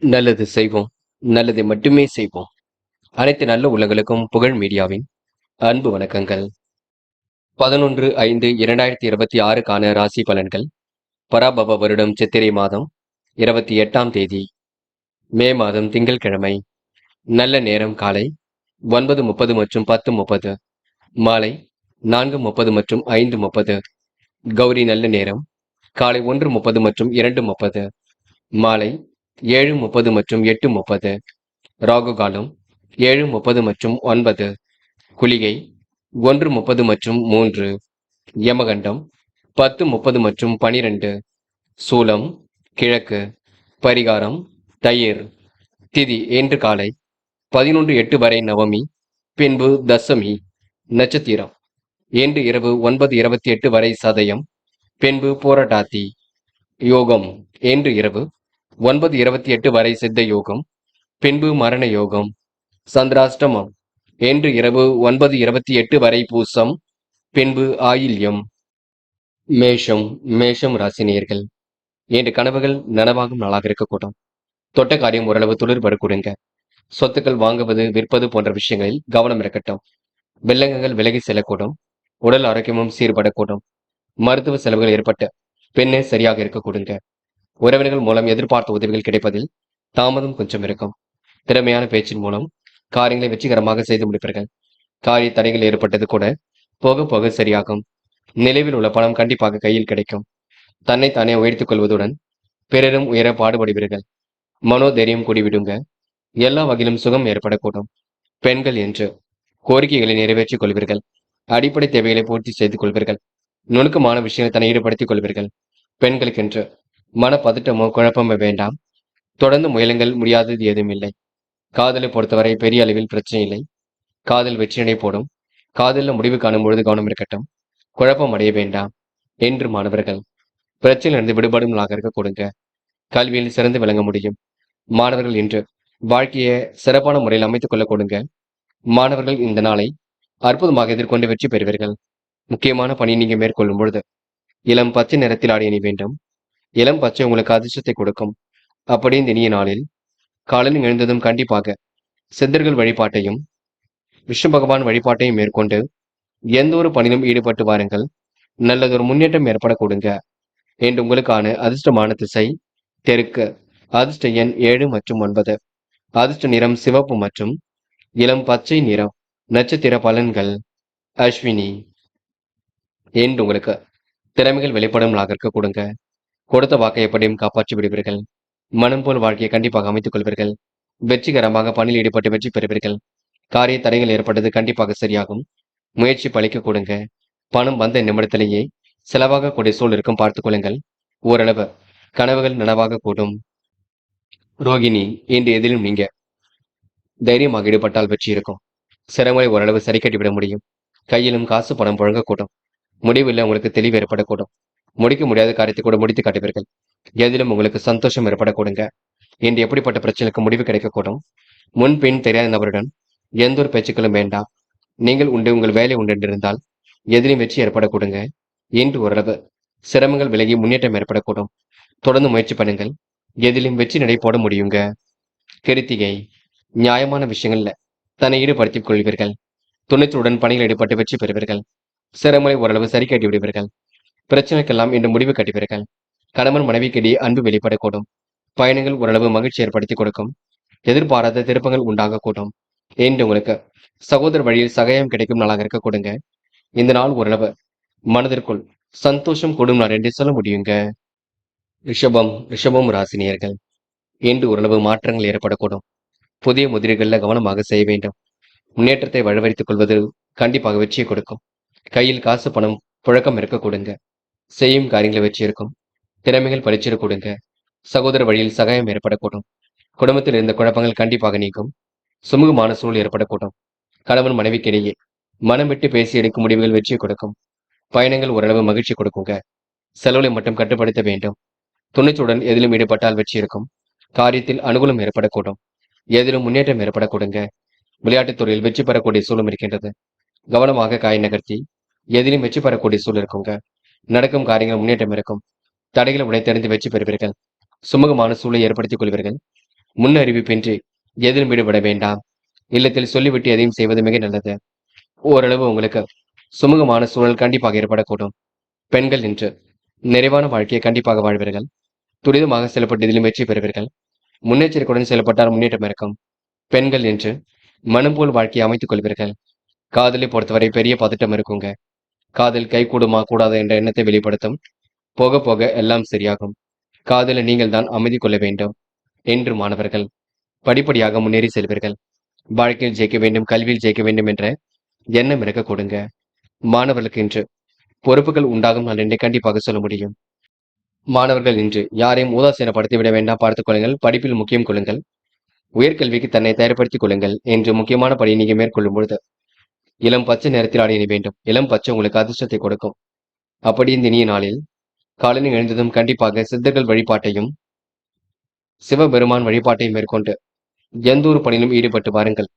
நல்லது செய்வோம். நல்லதை மட்டுமே செய்வோம். அனைத்து நல்ல உள்ளங்களுக்கும் புகழ் மீடியாவின் அன்பு வணக்கங்கள். 11/5/2026க்கான ராசி பலன்கள். பராபவ வருடம் சித்திரை மாதம் 28ஆம் தேதி மே மாதம் திங்கட்கிழமை. நல்ல நேரம் காலை 9:30 மற்றும் 10:30, மாலை 4:30 மற்றும் 5:30. கௌரி நல்ல நேரம் காலை 1:30 மற்றும் 2:30, மாலை 7:30 மற்றும் 8:30. ராகு காலம் 7:30 மற்றும் 9. குளிகை 1:30 மற்றும் 3. யமகண்டம் 10:30 மற்றும் 12. சூலம் கிழக்கு. பரிகாரம் தயிர். திதி இன்று காலை 11:08 வரை நவமி, பின்பு தசமி. நட்சத்திரம் இன்று இரவு 9:28 வரை சதயம், பின்பு போராட்டாத்தி. யோகம் இன்று இரவு 9:28 வரை சித்த யோகம், பின்பு மரண யோகம். சந்திராஷ்டமம் இன்று இரவு 9:28 வரை பூசம், பின்பு ஆயில்யம். மேஷம் ராசினியர்கள். இன்று கனவுகள் நனவாகும் நாளாக இருக்கக்கூடும். தொட்ட காரியம் ஓரளவு துளிர்பட கொடுங்க. சொத்துக்கள் வாங்குவது விற்பது போன்ற விஷயங்களில் கவனம் இருக்கட்டும். வில்லங்கங்கள் விலகி செல்லக்கூடும். உடல் ஆரோக்கியமும் சீர்படக்கூடும். மருத்துவ செலவுகள் ஏற்பட்டு பெண்ணே சரியாக இருக்க கொடுங்க. உறவினர்கள் மூலம் எதிர்பார்த்த உதவிகள் கிடைப்பதில் தாமதம் கொஞ்சம் இருக்கும். திறமையான பேச்சின் மூலம் காரியங்களை வெற்றிகரமாக செய்து முடிப்பீர்கள். காரிய தடைகள் ஏற்பட்டது கூட போக போக சரியாகும். நிலைவில் உள்ள பணம் கண்டிப்பாக கையில் கிடைக்கும். தன்னைத்தானே உயர்த்திக் கொள்வதுடன் பிறரும் உயர பாடுபடுவீர்கள். மனோதைரியம் கூடிவிடுங்க. எல்லா வகையிலும் சுகம் ஏற்படக்கூடும். பெண்கள் என்று கோரிக்கைகளை நிறைவேற்றிக் கொள்வீர்கள். அடிப்படை தேவைகளை பூர்த்தி செய்து கொள்வீர்கள். நுணுக்கமான விஷயங்களை தன்னை ஈடுபடுத்திக் கொள்வீர்கள். பெண்களுக்கென்று மனப்பதட்டமோ குழப்பமோ வேண்டாம். தொடர்ந்து முயலுங்கள், முடியாதது ஏதும் இல்லை. காதலை பொறுத்தவரை பெரிய அளவில் பிரச்சனை இல்லை. காதல் வெற்றியடை போடும். காதலில் முடிவு காணும் பொழுது கவனம் இருக்கட்டும். குழப்பம் அடைய வேண்டாம் என்று மாணவர்கள் பிரச்சனையிலிருந்து விடுபடும் நாளாக இருக்க கொடுங்க. கல்வியில் சிறந்து விளங்க முடியும். மாணவர்கள் இன்று வாழ்க்கையை சிறப்பான முறையில் அமைத்துக் கொள்ள கொடுங்க. மாணவர்கள் இந்த நாளை அற்புதமாக எதிர்கொண்டு வெற்றி பெறுவீர்கள். முக்கியமான பணி நீங்க மேற்கொள்ளும் பொழுது இளம் பச்சை நிறத்தில் ஆடை அணி வேண்டும். இளம் பச்சை உங்களுக்கு அதிர்ஷ்டத்தை கொடுக்கும். அப்படி இந்த இனிய நாளில் காலையில் எழுந்ததும் கண்டிப்பாக சித்தர்கள் வழிபாட்டையும் விஷ்ணு பகவான் வழிபாட்டையும் மேற்கொண்டு எந்த ஒரு பணியிலும் ஈடுபட்டு வாருங்கள். நல்லதொரு முன்னேற்றம் ஏற்பட கொடுங்க. என்று உங்களுக்கான அதிர்ஷ்டமான திசை தெற்கு. அதிர்ஷ்ட எண் 7 மற்றும் 9. அதிர்ஷ்ட நிறம் சிவப்பு மற்றும் இளம் பச்சை நிறம். நட்சத்திர பலன்கள் அஸ்வினி. என்று உங்களுக்கு திறமைகள் வெளிப்படும் நாளாக இருக்க கொடுங்க. கொடுத்த வாக்கை எப்படியும் காப்பாற்றி விடுவீர்கள். மனம் போல் வாழ்க்கையை கண்டிப்பாக அமைத்துக் கொள்வீர்கள். வெற்றிகரமாக பணியில் ஈடுபட்டு வெற்றி பெறுவீர்கள். காரிய தடைகள் ஏற்பட்டது கண்டிப்பாக சரியாகும். முயற்சி பழிக்க கொடுங்க. பணம் வந்த நிமிடத்திலேயே செலவாக கூடிய சூழல் இருக்கும், பார்த்துக் கொள்ளுங்கள். ஓரளவு கனவுகள் நனவாக கூடும். ரோகிணி இன்று எதிலும் நீங்க தைரியமாக ஈடுபட்டால் வெற்றி இருக்கும். சிரமங்களை ஓரளவு சரி கட்டிவிட முடியும். கையிலும் காசு பணம் புழங்கக்கூடும். முடிவில் உங்களுக்கு தெளிவு ஏற்படக்கூடும். முடிக்க முடியாத காரியத்தை கூட முடித்து காட்டுவீர்கள். எதிலும் உங்களுக்கு சந்தோஷம் ஏற்படக்கூடுங்க. இன்று எப்படிப்பட்ட பிரச்சனைக்கு முடிவு கிடைக்கக்கூடும். முன்பின் தெரியாத நபருடன் எந்த ஒரு பேச்சுக்களும் வேண்டாம். நீங்கள் உண்டு, உங்கள் வேலை உண்டு என்றிருந்தால் எதிலும் வெற்றி ஏற்படக்கூடுங்க. இன்று ஓரளவு சிரமங்கள் விலகி முன்னேற்றம் ஏற்படக்கூடும். தொடர்ந்து முயற்சி பண்ணுங்கள். எதிலும் வெற்றி நடை போட முடியுங்க. கிருத்திகை நியாயமான விஷயங்கள்ல தன்னை ஈடுபடுத்திக் கொள்வீர்கள். துணிச்சலுடன் பணியில் ஈடுபட்டு வெற்றி பெறுவீர்கள். சிரமங்களை ஓரளவு சரி கட்டி விடுவீர்கள். பிரச்சனைக்கெல்லாம் இன்று முடிவு கட்டுவீர்கள். கணவன் மனைவிக்கிடையே அன்பு வெளிப்படக்கூடும். பயணங்கள் ஓரளவு மகிழ்ச்சி ஏற்படுத்தி கொடுக்கும். எதிர்பாராத திருப்பங்கள் உண்டாகக்கூடும். என்று உங்களுக்கு சகோதர வழியில் சகாயம் கிடைக்கும் நாளாக இருக்க கொடுங்க. இந்த நாள் ஓரளவு மனதிற்குள் சந்தோஷம் கூடும் நாள் என்று சொல்ல முடியுங்க. ரிஷபம் ராசினியர்கள். இன்று ஓரளவு மாற்றங்கள் ஏற்படக்கூடும். புதிய முதலீடுகளில் கவனமாக செய்ய வேண்டும். முன்னேற்றத்தை வழிவரித்துக் கொள்வது கண்டிப்பாக வெற்றியை கொடுக்கும். கையில் காசு பணம் புழக்கம் இருக்க கொடுங்க. செய்யும் காரியங்களை வெற்றி இருக்கும். திறமைகள் பரிச்சிட கொடுங்க. சகோதர வழியில் சகாயம் ஏற்படக்கூடும். குடும்பத்தில் இருந்த குழப்பங்கள் கண்டிப்பாக நீக்கும். சுமூகமான சூழல் ஏற்படக்கூடும். கணவன் மனைவிக்கிடையே மனம் விட்டு பேசி எடுக்கும் முடிவுகள் வெற்றியை கொடுக்கும். பயணங்கள் ஓரளவு மகிழ்ச்சி கொடுக்குங்க. செலவுகளை மட்டும் கட்டுப்படுத்த வேண்டும். துணிச்சலுடன் எதிலும் ஈடுபட்டால் வெற்றி இருக்கும். காரியத்தில் அனுகூலம் ஏற்படக்கூடும். எதிலும் முன்னேற்றம் ஏற்படக்கூடுங்க. விளையாட்டுத் துறையில் வெற்றி பெறக்கூடிய சூழலும் இருக்கின்றது. கவனமாக காய் நகர்த்தி எதிலும் வெற்றி பெறக்கூடிய சூழல் இருக்குங்க. நடக்கும் காரியங்கள் முன்னேற்றம் இருக்கும். தடைகளை உடைத்தறிந்து வெற்றி பெறுவீர்கள். சுமூகமான சூழலை ஏற்படுத்திக் கொள்வீர்கள். முன் அறிவிப்பின்றி எதிலும் ஈடுபட வேண்டாம். இல்லத்தில் சொல்லிவிட்டு எதையும் செய்வது மிக நல்லது. ஓரளவு உங்களுக்கு சுமூகமான சூழல் கண்டிப்பாக ஏற்படக்கூடும். பெண்கள் இன்று நிறைவான வாழ்க்கையை கண்டிப்பாக வாழ்வீர்கள். துரிதமாக செயல்பட்டு இதிலும் வெற்றி பெறுவீர்கள். முன்னெச்சரிக்கையுடன் செயல்பட்டால் முன்னேற்றம் இருக்கும். பெண்கள் என்று மனம் போல் வாழ்க்கையை அமைத்துக் கொள்வீர்கள். காதலை பொறுத்தவரை பெரிய பதட்டம் இருக்குங்க. காதல் கை கூடுமா கூடாது என்ற எண்ணத்தை வெளிப்படுத்தும். போக போக எல்லாம் சரியாகும். காதலை நீங்கள் தான் அமைதி கொள்ள வேண்டும். என்று மாணவர்கள் படிப்படியாக முன்னேறி செல்வீர்கள். வாழ்க்கையில் ஜெயிக்க வேண்டும், கல்வியில் ஜெயிக்க வேண்டும் என்ற எண்ணம் இருக்க கொடுங்க. மாணவர்களுக்கு இன்று பொறுப்புகள் உண்டாகும் நாள் என்றே கண்டிப்பாக சொல்ல முடியும். மாணவர்கள் இன்று யாரையும் உதாசீனப்படுத்தி விட வேண்டாம், பார்த்துக் கொள்ளுங்கள். படிப்பில் முக்கியம் கொள்ளுங்கள். உயர்கல்விக்கு தன்னை தயார்படுத்திக் கொள்ளுங்கள் என்று முக்கியமான பணியை நீங்க மேற்கொள்ளும் பொழுது இளம் பச்சை நிறத்தில் அணிய வேண்டும். இளம் பச்சை உங்களுக்கு அதிர்ஷ்டத்தை கொடுக்கும். அப்படி இந்த இனிய நாளில் காலையில் எழுந்ததும் கண்டிப்பாக சித்தர்கள் வழிபாட்டையும் சிவபெருமான் வழிபாட்டையும் மேற்கொண்டு எந்த ஒரு பணியிலும் ஈடுபட்டு வாருங்கள்.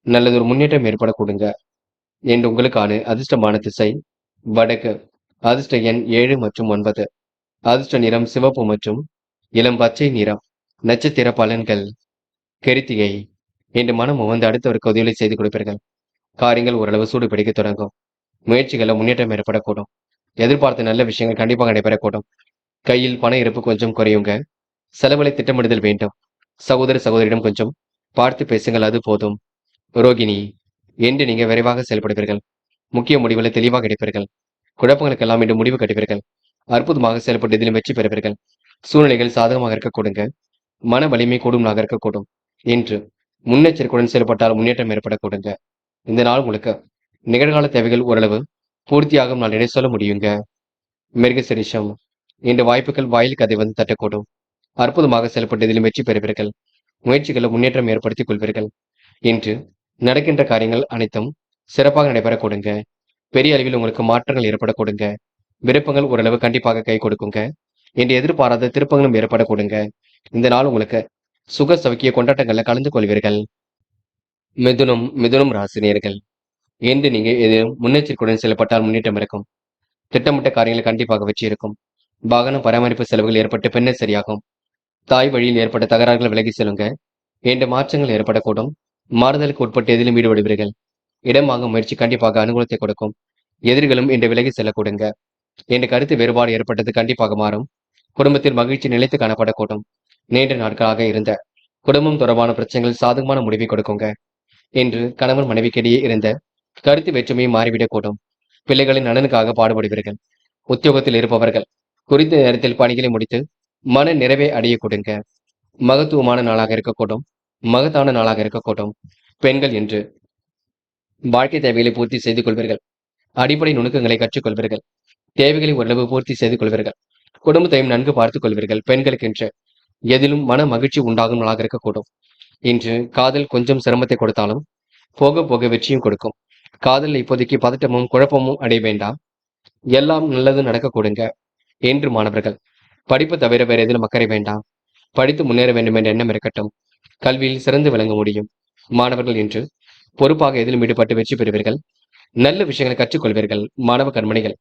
நல்லதொரு முன்னேற்றம் ஏற்பட கொடுங்க என்று உங்களுக்கான அதிர்ஷ்டமான திசை வடக்கு. அதிர்ஷ்ட எண் 7 மற்றும் 9. அதிர்ஷ்ட நிறம் சிவப்பு மற்றும் இளம் பச்சை நிறம். நட்சத்திர பலன்கள் கிருத்திகை. என்று மனம் உவந்து அடுத்தவருக்கு உதவி செய்து கொடுப்பீர்கள். காரியங்கள் ஓரளவு சூடு பிடிக்க தொடங்கும். முயற்சிகளை முன்னேற்றம் ஏற்படக்கூடும். எதிர்பார்த்த நல்ல விஷயங்கள் கண்டிப்பாக நடைபெறக்கூடும். கையில் பண இருப்பு கொஞ்சம் குறையுங்க. செலவுகளை திட்டமிடுதல் வேண்டும். சகோதர சகோதரியிடம் கொஞ்சம் பார்த்து பேசுங்கள், அது போதும். ரோகிணி. என்று நீங்க விரைவாக செயல்படுவீர்கள். முக்கிய முடிவுகளை தெளிவாக எடுப்பீர்கள். குழப்பங்களுக்கெல்லாம் இன்று முடிவு கட்டுவீர்கள். அற்புதமாக செயல்பட்டு இதிலும் வெற்றி பெறுவீர்கள். சூழ்நிலைகள் சாதகமாக இருக்க கொடுங்க. மன வலிமை கூடும் நாளாக இருக்கக்கூடும். இன்று முன்னெச்சரிக்கையுடன் செயல்பட்டால் முன்னேற்றம் ஏற்பட கொடுங்க. இந்த நாள் முழுக்க நிகழ்கால தேவைகள் ஓரளவு பூர்த்தியாகும் நாள் என சொல்ல முடியுங்க. மிருகசரிஷம். இன்று வாய்ப்புகள் வாயில் கதை வந்து தட்டக்கூடும். அற்புதமாக செயல்பட்டு இதிலும் வெற்றி பெறுவீர்கள். முயற்சிகளை முன்னேற்றம் ஏற்படுத்திக் கொள்வீர்கள். இன்று நடக்கின்ற காரியங்கள் அனைத்தும் சிறப்பாக நடைபெற கொடுங்க. பெரிய அளவில் உங்களுக்கு மாற்றங்கள் ஏற்பட கொடுங்க. விருப்பங்கள் ஓரளவு கண்டிப்பாக கை கொடுக்குங்க. என்று எதிர்பாராத திருப்பங்களும் ஏற்பட கொடுங்க. இந்த நாள் உங்களுக்கு சுக சௌக்கிய கொண்டாட்டங்கள்ல கலந்து கொள்வீர்கள். மிதுனம் ராசினியர்கள். என்று நீங்க எதிலும் முன்னெச்சரிக்கையுடன் செயல்பட்டால் முன்னேற்றம் இருக்கும். திட்டமிட்ட காரியங்கள் கண்டிப்பாக வெற்றி இருக்கும். வாகன பராமரிப்பு செலவுகள் ஏற்பட்டு பின்னர் சரியாகும். தாய் வழியில் ஏற்பட்ட தகராறுகள் விலகி செல்லுங்க. என்ற மாற்றங்கள் ஏற்படக்கூடும். மாறுதலுக்கு உட்பட்டு எதிலும் ஈடுபடுவீர்கள். இடம் வாங்கும் முயற்சி கண்டிப்பாக அனுகூலத்தை கொடுக்கும். எதிரிகளும் இன்று விலகி செல்லக்கூடுங்க. என்ற கருத்து வேறுபாடு ஏற்பட்டது கண்டிப்பாக மாறும். குடும்பத்தில் மகிழ்ச்சி நிலைத்து காணப்படக்கூடும். நீண்ட நாட்களாக இருந்த குடும்பம் தொடர்பான பிரச்சனைகள் சாதகமான முடிவை கொடுக்குங்க. என்று கணவன் மனைவிக்கிடையே இருந்த கருத்து வேற்றுமையை மாறிவிடக்கூடும். பிள்ளைகளின் நலனுக்காக பாடுபடுவீர்கள். உத்தியோகத்தில் இருப்பவர்கள் குறித்த நேரத்தில் பணிகளை முடித்து மன நிறைவை அடைய கொடுங்க. மகத்துவமான நாளாக இருக்கக்கூடும். மகத்தான நாளாக இருக்கக்கூடும். பெண்கள் என்று வாழ்க்கை தேவைகளை பூர்த்தி செய்து கொள்வீர்கள். அடிப்படை நுணுக்கங்களை கற்றுக்கொள்வீர்கள். தேவைகளை ஓரளவு பூர்த்தி செய்து கொள்வீர்கள். குடும்பத்தையும் நன்கு பார்த்துக் கொள்வீர்கள். பெண்களுக்கு என்று எதிலும் மன மகிழ்ச்சி உண்டாகும் நாளாக இருக்கக்கூடும். இன்று காதல் கொஞ்சம் சிரமத்தை கொடுத்தாலும் போக போக வெற்றியும் கொடுக்கும். காதலில் இப்போதைக்கு பதட்டமும் குழப்பமும் அடைய வேண்டாம். எல்லாம் நல்லது நடக்க கொடுங்க. என்று மாணவர்கள் படிப்பு தவிர வேற எதிலும் அக்கறை வேண்டாம். படித்து முன்னேற வேண்டும் என்ற எண்ணம் இருக்கட்டும். கல்வியில் சிறந்து விளங்க முடியும். மாணவர்கள் இன்று பொறுப்பாக எதிலும் ஈடுபட்டு வெற்றி பெறுவீர்கள். நல்ல விஷயங்களை கற்றுக்கொள்வீர்கள். மாணவ கண்மணிகள்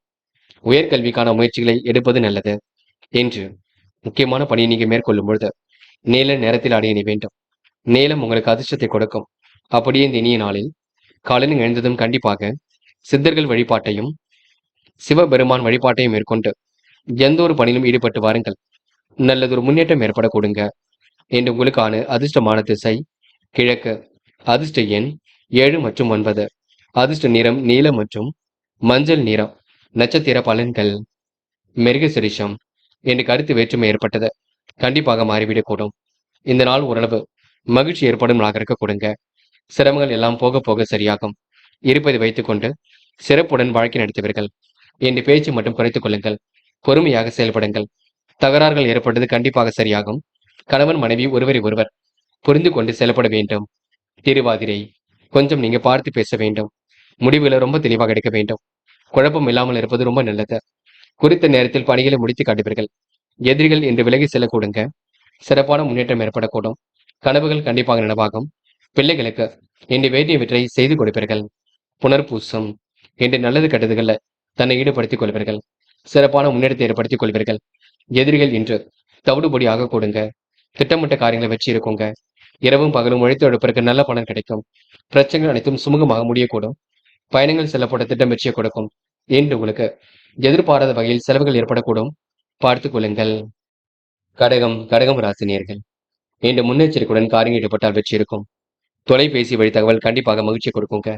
உயர்கல்விக்கான முயற்சிகளை எடுப்பது நல்லது. என்று முக்கியமான பணியை நீங்க மேற்கொள்ளும் பொழுது நீல நேரத்தில் அடைய வேண்டும். நீளம் உங்களுக்கு அதிர்ஷ்டத்தை கொடுக்கும். அப்படியே இந்த இனிய நாளில் காலையில் எழுந்ததும் கண்டிப்பாக சித்தர்கள் வழிபாட்டையும் சிவபெருமான் வழிபாட்டையும் மேற்கொண்டு எந்த ஒரு பணியிலும் ஈடுபட்டு வாருங்கள். நல்லதொரு முன்னேற்றம் ஏற்பட கொடுங்க. என்று உங்களுக்கான அதிர்ஷ்டமான திசை கிழக்கு. அதிர்ஷ்ட எண் 7 மற்றும் 9. அதிர்ஷ்ட நிறம் நீலம் மற்றும் மஞ்சள் நிறம். நட்சத்திர பலன்கள் மிருகசிரிஷம். என்று கருத்து வேற்றுமை ஏற்பட்டது கண்டிப்பாக மாறிவிடக்கூடும். இந்த நாள் ஓரளவு மகிழ்ச்சி ஏற்படும் நாளாக இருக்க கொடுங்க. சிரமங்கள் எல்லாம் போக போக சரியாகும். இருப்பதை வைத்துக்கொண்டு சிறப்புடன் வாழ்க்கை நடத்துவீர்கள். என்று பேச்சு மட்டும் குறைத்துக் கொள்ளுங்கள். பொறுமையாக செயல்படுங்கள். தகராறுகள் ஏற்பட்டது கண்டிப்பாக சரியாகும். கணவன் மனைவி ஒருவரை ஒருவர் புரிந்து கொண்டு செயல்பட வேண்டும். திருவாதிரை. கொஞ்சம் நீங்க பார்த்து பேச வேண்டும். முடிவுகளை ரொம்ப தெளிவாக எடுக்க வேண்டும். குழப்பம் இல்லாமல் இருப்பது ரொம்ப நல்லது. குறித்த நேரத்தில் பணிகளை முடித்து காட்டுவீர்கள். எதிரிகள் என்று விலகி செல்லக்கூடுங்க. சிறப்பான முன்னேற்றம் ஏற்படக்கூடும். கனவுகள் கண்டிப்பாக நனவாகும். பிள்ளைகளுக்கு இன்று வேண்டிய வெற்றை செய்து கொடுப்பீர்கள். புனர்பூசம். என்று நல்லது கெட்டதுகளை தன்னை ஈடுபடுத்திக் கொள்வீர்கள். சிறப்பான முன்னேற்றத்தை ஏற்படுத்திக் கொள்வீர்கள். எதிரிகள் இன்று தவிடுபொடி ஆக கொடுங்க. திட்டமிட்ட காரியங்களை வெற்றி இருக்குங்க. இரவும் பகலும் உழைத்து உழைப்பிற்கு நல்ல பலன் கிடைக்கும். பிரச்சனைகள் அனைத்தும் சுமூகமாக முடியக்கூடும். பயணங்கள் செல்லப்பட்ட திட்டம் வெற்றியை கொடுக்கும். இன்று உங்களுக்கு எதிர்பாராத வகையில் செலவுகள் ஏற்படக்கூடும். பார்த்துக் கொள்ளுங்கள். கடகம் ராசினியர்கள். இன்று முன்னெச்சரிக்கையுடன் காரியங்கள் ஈடுபட்டால் வெற்றி இருக்கும். தொலைபேசி வழி தகவல் கண்டிப்பாக மகிழ்ச்சி கொடுக்குங்க.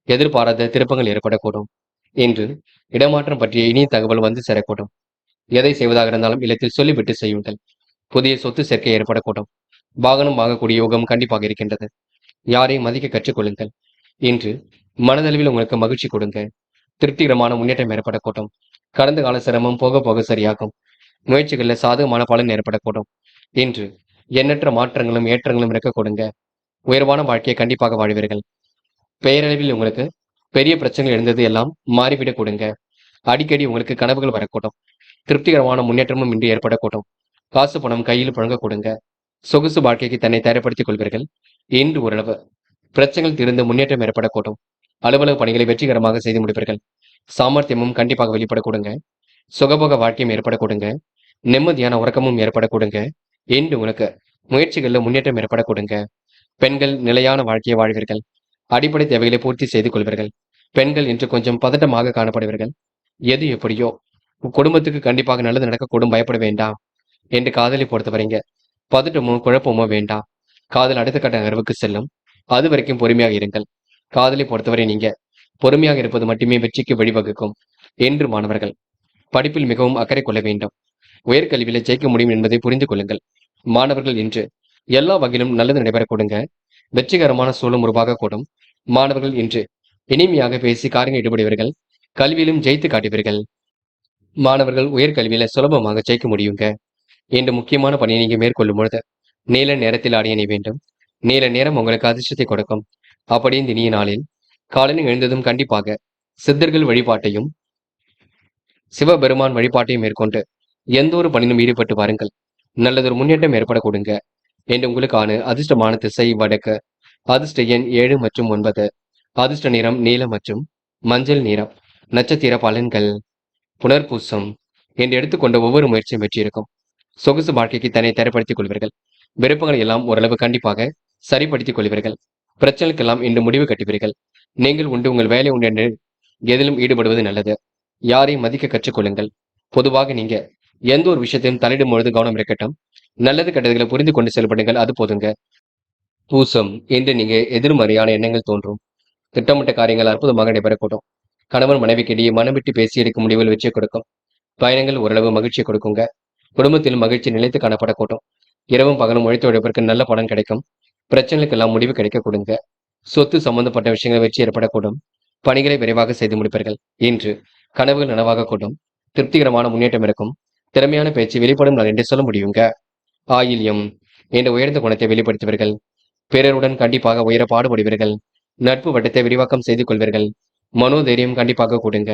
எதிர்பாராத திருப்பங்கள் ஏற்படக்கூடும். இன்று இடமாற்றம் பற்றிய இனிய தகவல் வந்து சேரக்கூடும். எதை செய்வதாக இருந்தாலும் இல்லத்தில் சொல்லிவிட்டு செய்யுங்கள். புதிய சொத்து சேர்க்கை ஏற்படக்கூடும். வாகனம் வாங்கக்கூடிய யோகம் கண்டிப்பாக இருக்கின்றது. யாரையும் மதிக்க கற்றுக்கொள்ளுங்கள். இன்று மனதளவில் உங்களுக்கு மகிழ்ச்சி கொடுங்க. திருப்திகரமான முன்னேற்றம் ஏற்படக்கூடும். கடந்த கால சிரமம் போக போக சரியாகும். முயற்சிகளில் சாதகமான பலன் ஏற்படக்கூடும். இன்று எண்ணற்ற மாற்றங்களும் ஏற்றங்களும் இருக்க கொடுங்க. உயர்வான வாழ்க்கையை கண்டிப்பாக வாழ்வீர்கள். பெயரளவில் உங்களுக்கு பெரிய பிரச்சனைகள் இருந்தது எல்லாம் மாறிவிடக் கொடுங்க. அடிக்கடி உங்களுக்கு கனவுகள் வரக்கூடும். திருப்திகரமான முன்னேற்றமும் இன்று ஏற்படக்கூடும். காசு பணம் கையில் புழங்க கொடுங்க. சொகுசு வாழ்க்கைக்கு தன்னை தயார்படுத்திக் கொள்வீர்கள். இன்று ஓரளவு பிரச்சனைகள் தீர்ந்து முன்னேற்றம் ஏற்படக்கூடும். அலுவலக பணிகளை வெற்றிகரமாக செய்து முடிப்பீர்கள். சாமர்த்தியமும் கண்டிப்பாக வெளிப்பட கொடுங்க. சுகபோக வாழ்க்கையும் ஏற்பட கொடுங்க. நிம்மதியான உறக்கமும் ஏற்பட கொடுங்க. இன்று உங்களுக்கு முயற்சிகளில் முன்னேற்றம் ஏற்பட கொடுங்க. பெண்கள் நிலையான வாழ்க்கையை வாழ்வீர்கள். அடிப்படை தேவைகளை பூர்த்தி செய்து கொள்வீர்கள். பெண்கள் இன்று கொஞ்சம் பதட்டமாக காணப்படுவீர்கள். எது எப்படியோ குடும்பத்துக்கு கண்டிப்பாக நல்லது நடக்கக்கூடும். பயப்பட வேண்டாம். என்று காதலை பொறுத்தவரைங்க பதட்டமோ குழப்பமோ வேண்டாம். காதல் அடுத்த கட்ட நகர்வுக்கு செல்லும். அது வரைக்கும் பொறுமையாக இருங்கள். காதலை பொறுத்தவரை நீங்க பொறுமையாக இருப்பது மட்டுமே வெற்றிக்கு வழிவகுக்கும். என்று மாணவர்கள் படிப்பில் மிகவும் அக்கறை கொள்ள வேண்டும். உயர்கல்வியில ஜெயிக்க முடியும் என்பதை புரிந்து கொள்ளுங்கள். மாணவர்கள் இன்று எல்லா வகையிலும் நல்லது நடைபெற கொடுங்க. வெற்றிகரமான சூழலும் உருவாகக்கூடும். மாணவர்கள் இன்று இனிமையாக பேசி காரியங்கள் ஈடுபடுவீர்கள். கல்வியிலும் ஜெயித்து காட்டுவீர்கள். மாணவர்கள் உயர்கல்வியில சுலபமாக ஜெயிக்க முடியுங்க. இன்று முக்கியமான பணியை நீங்க மேற்கொள்ளும் பொழுது நீல நேரத்தில் ஆடை அணிய வேண்டும். நீல நேரம் உங்களுக்கு அதிர்ஷ்டத்தை கொடுக்கும். அப்படி இந்த இனிய நாளில் காலையில் எழுந்ததும் கண்டிப்பாக சித்தர்கள் வழிபாட்டையும் சிவபெருமான் வழிபாட்டையும் மேற்கொண்டு எந்த ஒரு பணியிலும் ஈடுபட்டு வாருங்கள். நல்லதொரு முன்னேற்றம் ஏற்பட கொடுங்க. என்று உங்களுக்கான அதிர்ஷ்டமான திசை வடக்கு. அதிர்ஷ்ட எண் 7 மற்றும் 9. அதிர்ஷ்ட நிறம் நீலம் மற்றும் மஞ்சள் நிறம். நட்சத்திர பலன்கள். புனர்பூசம். என்று எடுத்துக்கொண்ட ஒவ்வொரு முயற்சியும் வெற்றி இருக்கும். சொகுசு வாழ்க்கைக்கு தன்னை தயார்படுத்திக் கொள்வீர்கள். விருப்பங்களை எல்லாம் ஓரளவு கண்டிப்பாக சரிப்படுத்திக் கொள்வீர்கள். பிரச்சனைக்கெல்லாம் இன்று முடிவு கட்டுவீர்கள். நீங்கள் உண்டு உங்கள் வேலை உண்டு என்று எதிலும் ஈடுபடுவது நல்லது. யாரையும் மதிக்க கற்றுக்கொள்ளுங்கள். பொதுவாக நீங்க எந்த ஒரு விஷயத்தையும் தலையிடும் பொழுது கவனம் இருக்கட்டும். நல்லது கெட்டதுகளை புரிந்து கொண்டு செயல்படுங்கள். அது போதுங்க. பூசம் என்று நீங்க எதிர்மறையான எண்ணங்கள் தோன்றும். திட்டமிட்ட காரியங்கள் அற்புதமாக நடைபெறக்கூடும். கணவன் மனைவிக்கிடையே மனம் விட்டு பேசி எடுக்கும் முடிவில் வெற்றியை கொடுக்கும். பயணங்கள் ஓரளவு மகிழ்ச்சியை கொடுக்குங்க. குடும்பத்தில் மகிழ்ச்சி நிலைத்து காணப்படக்கூடும். இரவும் பகலும் உழைத்து உழைப்பிற்கு நல்ல பலன் கிடைக்கும். பிரச்சனைகளுக்கெல்லாம் முடிவு கிடைக்க கொடுங்க. சொத்து சம்பந்தப்பட்ட விஷயங்கள் வெற்றி ஏற்படக்கூடும். பணிகளை விரைவாக செய்து முடிப்பீர்கள். இன்று கனவுகள் நனவாகக்கூடும். திருப்திகரமான முன்னேற்றம் இருக்கும். திறமையான பேச்சு வெளிப்படும் நாள் என்று சொல்ல முடியுங்க. ஆயில்யம் என்ற உயர்ந்த குணத்தை வெளிப்படுத்துவீர்கள். பிறருடன் கண்டிப்பாக உயர பாடுபடுவீர்கள். நட்பு வட்டத்தை விரிவாக்கம் செய்து கொள்வீர்கள். மனோதைரியம் கண்டிப்பாக கொடுங்க.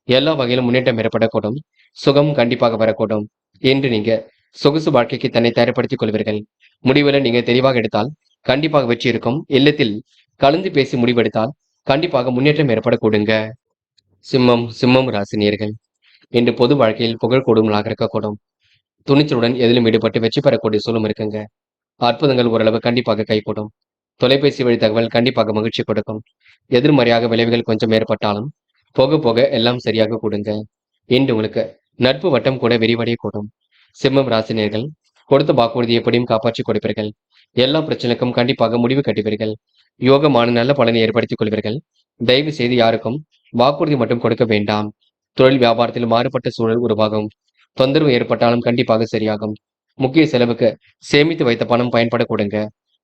எல்லா வகையிலும் முன்னேற்றம் ஏற்படக்கூடும். சுகம் கண்டிப்பாக வரக்கூடும். என்று நீங்க சொகுசு வாழ்க்கைக்கு தன்னை தயார்படுத்திக் கொள்வீர்கள். முடிவுல நீங்க தெளிவாக எடுத்தால் கண்டிப்பாக வெற்றி இருக்கும். இல்லத்தில் கலந்து பேசி முடிவெடுத்தால் கண்டிப்பாக முன்னேற்றம் ஏற்படக்கூடுங்க. சிம்மம் ராசினியர்கள். இன்று பொது வாழ்க்கையில் புகழ் கூடுதலாக இருக்கக்கூடும். துணிச்சலுடன் எதிலும் ஈடுபட்டு வெற்றி பெறக்கூடிய சூழலும் இருக்குங்க. அற்புதங்கள் ஓரளவு கண்டிப்பாக கைகூடும். தொலைபேசி வழி தகவல் கண்டிப்பாக மகிழ்ச்சி கொடுக்கும். எதிர்மறையாக விளைவுகள் கொஞ்சம் ஏற்பட்டாலும் போக போக எல்லாம் சரியாக கூடுங்க. இன்று உங்களுக்கு நட்பு வட்டம் கூட விரிவடைய கூடும். சிம்மம் ராசினியர்கள் கொடுத்த வாக்குறுதி எப்படியும் காப்பாற்றிக் கொடுப்பீர்கள். எல்லா பிரச்சனைக்கும் கண்டிப்பாக முடிவு கட்டுவீர்கள். யோகமான நல்ல பலனை ஏற்படுத்திக் கொள்வீர்கள். தயவு செய்து யாருக்கும் வாக்குறுதி மட்டும் கொடுக்க வேண்டாம். தொழில் வியாபாரத்தில் மாறுபட்ட சூழல் உருவாகும். தொந்தரவு ஏற்பட்டாலும் கண்டிப்பாக சரியாகும். முக்கிய செலவுக்கு சேமித்து வைத்த பணம் பயன்பட கொடுங்க.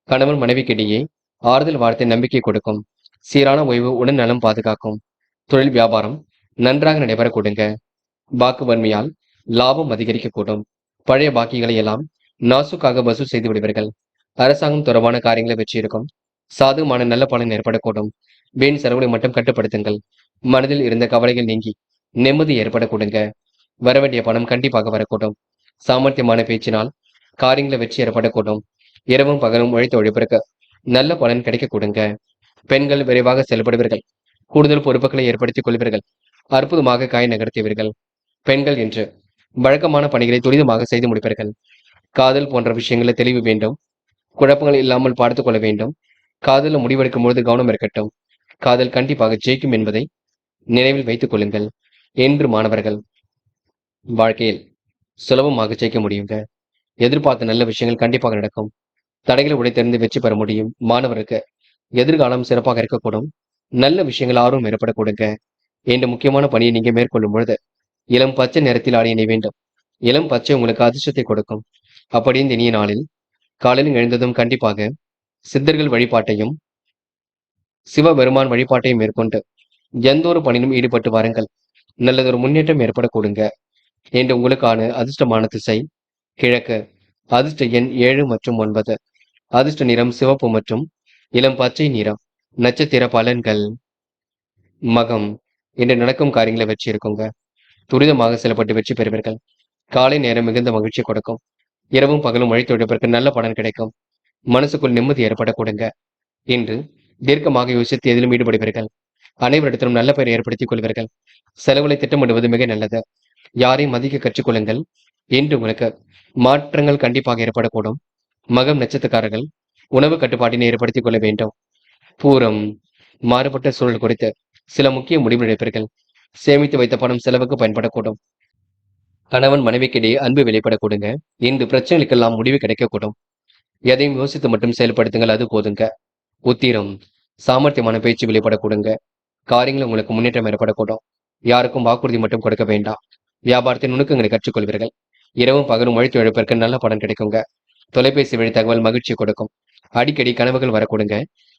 கணவன் மனைவிக்கிடையே ஆறுதல் வார்த்தை நம்பிக்கை கொடுக்கும். சீரான ஓய்வு உடல் நலம் பாதுகாக்கும். தொழில் வியாபாரம் நன்றாக நடைபெற கொடுங்க. வாக்கு வன்மையால் லாபம் அதிகரிக்கக்கூடும். பழைய பாக்கிகளை எல்லாம் நாசுக்காக வசூல் செய்து விடுவீர்கள். அரசாங்கம் தொடர்பான காரியங்களை வெற்றி இருக்கும். சாதகமான நல்ல பலன் ஏற்படக்கூடும். வீண் செலவுகளை மட்டும் கட்டுப்படுத்துங்கள். மனதில் இருந்த கவலைகள் நீங்கி நிம்மதி ஏற்பட கொடுங்க. வரவேண்டிய பணம் கண்டிப்பாக வரக்கூடும். சாமர்த்தியமான பேச்சினால் காரியங்களை வெற்றி ஏற்படக்கூடும். இரவும் பகலும் உழைத்து உழைப்பிற்கு நல்ல பலன் கிடைக்க கொடுங்க. பெண்கள் விரைவாக செயல்படுவீர்கள். கூடுதல் பொறுப்புகளை ஏற்படுத்திக் கொள்வீர்கள். அற்புதமாக காய் நகர்த்துவீர்கள். பெண்கள் என்று வழக்கமான பணிகளை துரிதமாக செய்து முடிப்பீர்கள். காதல் போன்ற விஷயங்களில் தெளிவு வேண்டும். குழப்பங்கள் இல்லாமல் பார்த்துக் கொள்ள வேண்டும். காதல முடிவெடுக்கும் பொழுது கவனம் இருக்கட்டும். காதல் கண்டிப்பாக ஜெயிக்கும் என்பதை நினைவில் வைத்துக் கொள்ளுங்கள். என்று மாணவர்கள் வாழ்க்கையில் சுலபமாக ஜெயிக்க முடியுங்க. எதிர்பார்த்த நல்ல விஷயங்கள் கண்டிப்பாக நடக்கும். தடைகளை உடைத்தெறிந்து வெற்றி பெற முடியும். மாணவருக்கு எதிர்காலம் சிறப்பாக இருக்கக்கூடும். நல்ல விஷயங்கள் ஆர்வம் ஏற்படக்கூடுங்க. என்ற முக்கியமான பணியை நீங்க மேற்கொள்ளும் பொழுது இளம் பச்சை நிறத்தில் ஆடை அணிய வேண்டும். இளம் பச்சை உங்களுக்கு அதிர்ஷ்டத்தை கொடுக்கும். அப்படி இந்த இனிய நாளில் காலையில் எழுந்ததும் கண்டிப்பாக சித்தர்கள் வழிபாட்டையும் சிவபெருமான் வழிபாட்டையும் மேற்கொண்டு எந்த ஒரு பணியிலும் ஈடுபட்டு வாருங்கள். நல்லதொரு முன்னேற்றம் ஏற்படக்கூடுங்க. என்று உங்களுக்கான அதிர்ஷ்டமான திசை கிழக்கு. அதிர்ஷ்ட எண் 7 மற்றும் 9. அதிர்ஷ்ட நிறம் சிவப்பு மற்றும் இளம் பச்சை நிறம். நட்சத்திர பலன்கள். மகம். இன்று நடக்கும் காரியங்களை வெற்றி இருக்குங்க. துரிதமாக செயல்பட்டு வெற்றி பெறுவீர்கள். காலை நேரம் மிகுந்த மகிழ்ச்சி கொடுக்கும். இரவும் பகலும் உழைத்துழைப்பிற்கு நல்ல பலன் கிடைக்கும். மனசுக்குள் நிம்மதி ஏற்படக்கூடுங்க. இன்று தீர்க்கமாக யோசித்து எதிலும் ஈடுபடுவீர்கள். அனைவரிடத்திலும் நல்ல பெயரை ஏற்படுத்திக் கொள்வீர்கள். செலவுகளை திட்டமிடுவது மிக நல்லது. யாரையும் மதிக்க கற்றுக்கொள்ளுங்கள். இன்று உங்களுக்கு மாற்றங்கள் கண்டிப்பாக ஏற்படக்கூடும். மகம் நட்சத்திரக்காரர்கள் உணவு கட்டுப்பாட்டினை ஏற்படுத்திக் கொள்ள வேண்டும். பூரம். மாறுபட்ட சூழல் குறித்து சில முக்கிய முடிவுகள் எடுப்பீர்கள். சேமித்து வைத்த பணம் செலவுக்கு பயன்படக்கூடும். கணவன் மனைவிக்கிடையே அன்பு வெளிப்படக்கூடுங்க. இன்று பிரச்சனைகளுக்கெல்லாம் முடிவு கிடைக்கக்கூடும். எதையும் யோசித்து மட்டும் செயல்படுத்துங்கள், அது போதுங்க. உத்திரம். சாமர்த்தியமான பேச்சு வெளிப்படக்கூடுங்க. காரியங்கள் உங்களுக்கு முன்னேற்றம் ஏற்படக்கூடும். யாருக்கும் வாக்குறுதி மட்டும் கொடுக்க வேண்டாம். வியாபாரத்தின் நுணுக்கங்களை கற்றுக்கொள்வீர்கள். இரவும் பகலும் உழைத்து உழைப்பிற்கு நல்ல பலன் கிடைக்குங்க. தொலைபேசி வழி தகவல் மகிழ்ச்சி கொடுக்கும். அடிக்கடி கனவுகள் வரக்கூடுங்க.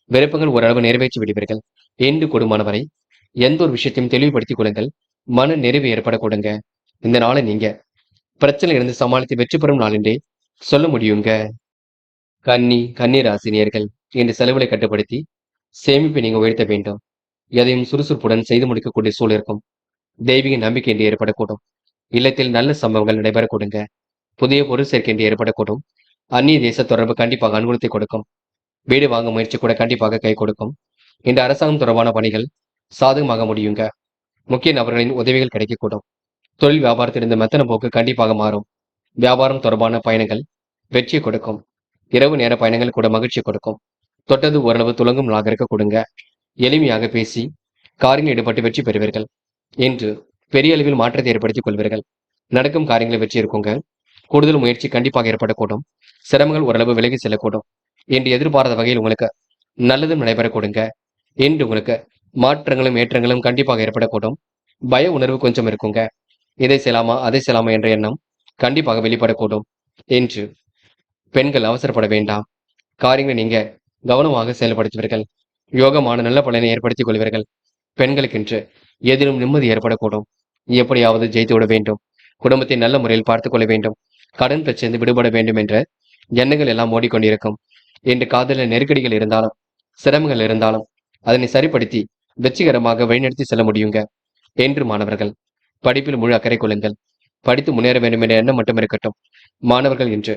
விருப்பங்கள் ஓரளவு நிறைவேற்றி விடுவீர்கள். என்று கொடுமானவரை எந்த ஒரு விஷயத்தையும் தெளிவுபடுத்திக் கொள்ளுங்கள். மன நிறைவு ஏற்படக்கூடுங்க. இந்த நாளை நீங்க பிரச்சனை இருந்து சமாளித்து வெற்றி பெறும் நாள் என்றே சொல்ல முடியுங்க. கன்னி ராசினியர்கள் இன்று செலவுகளை கட்டுப்படுத்தி சேமிப்பை நீங்க உயர்த்த வேண்டும். எதையும் சுறுசுறுப்புடன் செய்து முடிக்கக்கூடிய சூழல் இருக்கும். தெய்வீக நம்பிக்கை என்று ஏற்படக்கூடும். இல்லத்தில் நல்ல சம்பவங்கள் நடைபெறக்கூடுங்க. புதிய பொருள் சேர்க்கை என்று ஏற்படக்கூடும். அந்நிய தேச தொடர்பு கண்டிப்பாக அனுகூலத்தை கொடுக்கும். வீடு வாங்க முயற்சி கூட கண்டிப்பாக கை கொடுக்கும். இந்த அரசாங்கம் தொடர்பான பணிகள் சாதகமாக முடியுங்க. முக்கிய நபர்களின் உதவிகள் கிடைக்கக்கூடும். தொழில் வியாபாரத்தில் இருந்த மெத்தன போக்கு கண்டிப்பாக மாறும். வியாபாரம் தொடர்பான பயணங்கள் வெற்றியை கொடுக்கும். இரவு நேர பயணங்கள் கூட மகிழ்ச்சி கொடுக்கும். தொட்டது ஓரளவு துலங்கும் நாளாக இருக்க கொடுங்க. எளிமையாக பேசி காரியங்கள் ஈடுபட்டு வெற்றி பெறுவீர்கள். என்று பெரிய அளவில் மாற்றத்தை ஏற்படுத்திக் கொள்வீர்கள். நடக்கும் காரியங்களை வெற்றி இருக்குங்க. கூடுதல் முயற்சி கண்டிப்பாக ஏற்படக்கூடும். சிரமங்கள் ஓரளவு விலகி செல்லக்கூடும். என்று எதிர்பாராத வகையில் உங்களுக்கு நல்லதும் நடைபெறக்கூடுங்க. என்று உங்களுக்கு மாற்றங்களும் ஏற்றங்களும் கண்டிப்பாக ஏற்படக்கூடும். பய உணர்வு கொஞ்சம் இருக்குங்க. இதை செய்யலாமா அதை செய்யலாமா என்ற எண்ணம் கண்டிப்பாக வெளிப்படக்கூடும். என்று பெண்கள் அவசரப்பட வேண்டாம். காரியங்களை நீங்க கவனமாக செயல்படுத்துவீர்கள். யோகமான நல்ல பலனை ஏற்படுத்திக் கொள்வீர்கள். பெண்களுக்கென்று எதிலும் நிம்மதி ஏற்படக்கூடும். எப்படியாவது ஜெயித்து விட வேண்டும். குடும்பத்தை நல்ல முறையில் பார்த்துக் கொள்ள வேண்டும். கடன் பிரச்சனை விடுபட வேண்டும் என்ற எண்ணங்கள் எல்லாம் ஓடிக்கொண்டிருக்கும். என்று காதலில் நெருக்கடிகள் இருந்தாலும் சிரமங்கள் இருந்தாலும் அதனை சரிப்படுத்தி வெற்றிகரமாக வழிநடத்தி செல்ல முடியுங்க. என்று மாணவர்கள் படிப்பில் முழு அக்கறை கொள்ளுங்கள். படித்து முன்னேற வேண்டும் என்ற எண்ணம் மட்டும் இருக்கட்டும். மாணவர்கள் என்று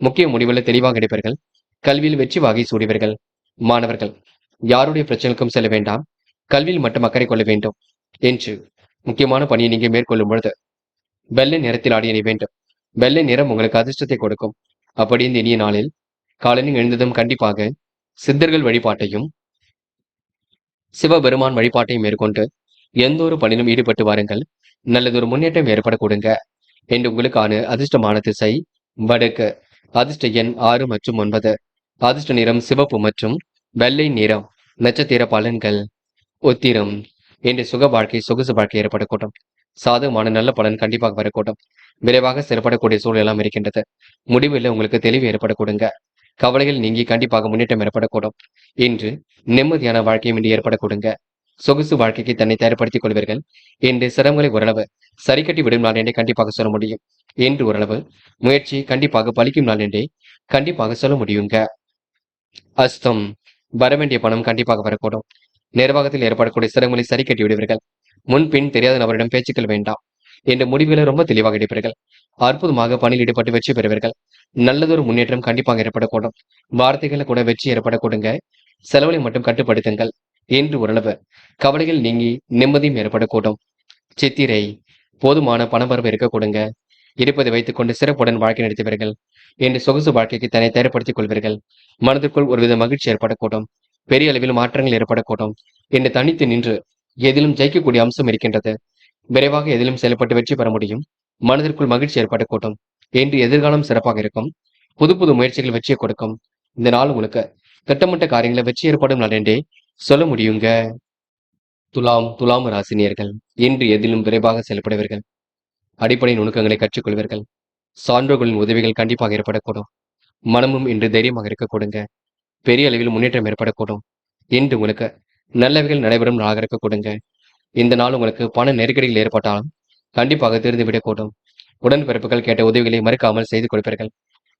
முக்கிய முடிவுகளை தெளிவாக எடுப்பீர்கள். கல்வியில் வெற்றி வாகை சூடிவர்கள். மாணவர்கள் யாருடைய பிரச்சனைக்கும் செல்ல வேண்டாம். கல்வியில் மட்டும் அக்கறை கொள்ள வேண்டும். என்று முக்கியமான பணியை நீங்க மேற்கொள்ளும் பொழுது வெள்ளை நிறத்தில் ஆடி அணிய வேண்டும். வெள்ளை நிறம் உங்களுக்கு அதிர்ஷ்டத்தை கொடுக்கும். அப்படி இந்த இனிய நாளில் காலையில் எழுந்ததும் கண்டிப்பாக சித்தர்கள் வழிபாட்டையும் சிவபெருமான் வழிபாட்டையும் மேற்கொண்டு எந்த ஒரு பணியிலும் ஈடுபட்டு வாருங்கள். நல்லதொரு முன்னேற்றம் ஏற்படக்கூடுங்க. என்று உங்களுக்கான அதிர்ஷ்டமான திசை வடக்கு. அதிர்ஷ்ட எண் 6 மற்றும் 9. அதிர்ஷ்ட நிறம் சிவப்பு மற்றும் வெள்ளை நிறம். நட்சத்திர பலன்கள். உத்திரம். இன்று சுக வாழ்க்கை சொகுசு வாழ்க்கை ஏற்படக்கூடும். சாதகமான நல்ல பலன் கண்டிப்பாக வரக்கூடும். விரைவாக செயல்படக்கூடிய சூழலாம் இருக்கின்றது. முடிவில் உங்களுக்கு தெளிவு ஏற்படக்கூடுங்க. கவலைகள் நீங்கி கண்டிப்பாக முன்னேற்றம் ஏற்படக்கூடும். இன்று நிம்மதியான வாழ்க்கையும் இன்று ஏற்படக்கூடுங்க. சொகுசு வாழ்க்கைக்கு தன்னை தயார்படுத்திக் கொள்வீர்கள். இன்று சிரமங்களை ஓரளவு சரி கட்டி விடும் நாள் என்றே கண்டிப்பாக சொல்ல முடியும். இன்று ஓரளவு முயற்சி கண்டிப்பாக பலிக்கும் நாள் என்றே கண்டிப்பாக சொல்ல முடியுங்க. அஸ்தம். வரவேண்டிய பணம் கண்டிப்பாக வரக்கூடும். நிர்வாகத்தில் ஏற்படக்கூடிய சிரமங்களை சரி கட்டி விடுவீர்கள். முன்பின் தெரியாத நபரிடம் பேச்சுக்கள் வேண்டாம். என்ற முடிவுகளை ரொம்ப தெளிவாக எடுப்பீர்கள். அற்புதமாக பணியில் ஈடுபட்டு வெற்றி பெறுவீர்கள். நல்லதொரு முன்னேற்றம் கண்டிப்பாக ஏற்படக்கூடும். வார்த்தைகளை கூட வெற்றி ஏற்படக்கூடுங்க. செலவுகளை மட்டும் கட்டுப்படுத்துங்கள். என்று ஓரளவு கவலைகள் நீங்கி நிம்மதியும் ஏற்படக்கூடும். சித்திரை. போதுமான பணவரவு இருக்க கொடுங்க. இருப்பதை வைத்துக் கொண்டு சிறப்புடன் வாழ்க்கை நடத்துவீர்கள். என்று சொகுசு வாழ்க்கைக்கு தன்னை தயார்படுத்திக் கொள்வீர்கள். மனதிற்குள் ஒருவித மகிழ்ச்சி ஏற்படக்கூடும். பெரிய அளவில் மாற்றங்கள் ஏற்படக்கூடும். என்று தனித்து நின்று எதிலும் ஜெயிக்கக்கூடிய அம்சம் இருக்கின்றது. விரைவாக எதிலும் செயல்பட்டு வெற்றி பெற முடியும். மனதிற்குள் மகிழ்ச்சி ஏற்படக்கூடும். என்று எதிர்காலம் சிறப்பாக இருக்கும். புது புது முயற்சிகள் வெற்றியை கொடுக்கும். இந்த நாள் உங்களுக்கு திட்டமிட்ட காரியங்களை வெற்றி ஏற்படும் நாள் என்றே சொல்ல முடியுங்க. துலாம் ராசினியர்கள் இன்று எதிலும் விரைவாக செயல்படுவீர்கள். அடிப்படை நுணுக்கங்களை கற்றுக்கொள்வீர்கள். சான்றோர்களின் உதவிகள் கண்டிப்பாக ஏற்படக்கூடும். மனமும் இன்று தைரியமாக இருக்க கொடுங்க. பெரிய அளவில் முன்னேற்றம் ஏற்படக்கூடும். இன்று உங்களுக்கு நல்லவைகள் நடைபெறும் நாளாக இருக்க கொடுங்க. இந்த நாள் உங்களுக்கு பண நெருக்கடிகள் ஏற்பட்டாலும் கண்டிப்பாக தீர்ந்துவிடக்கூடும். உடன்பிறப்புகள் கேட்ட உதவிகளை மறுக்காமல் செய்து கொடுப்பீர்கள்.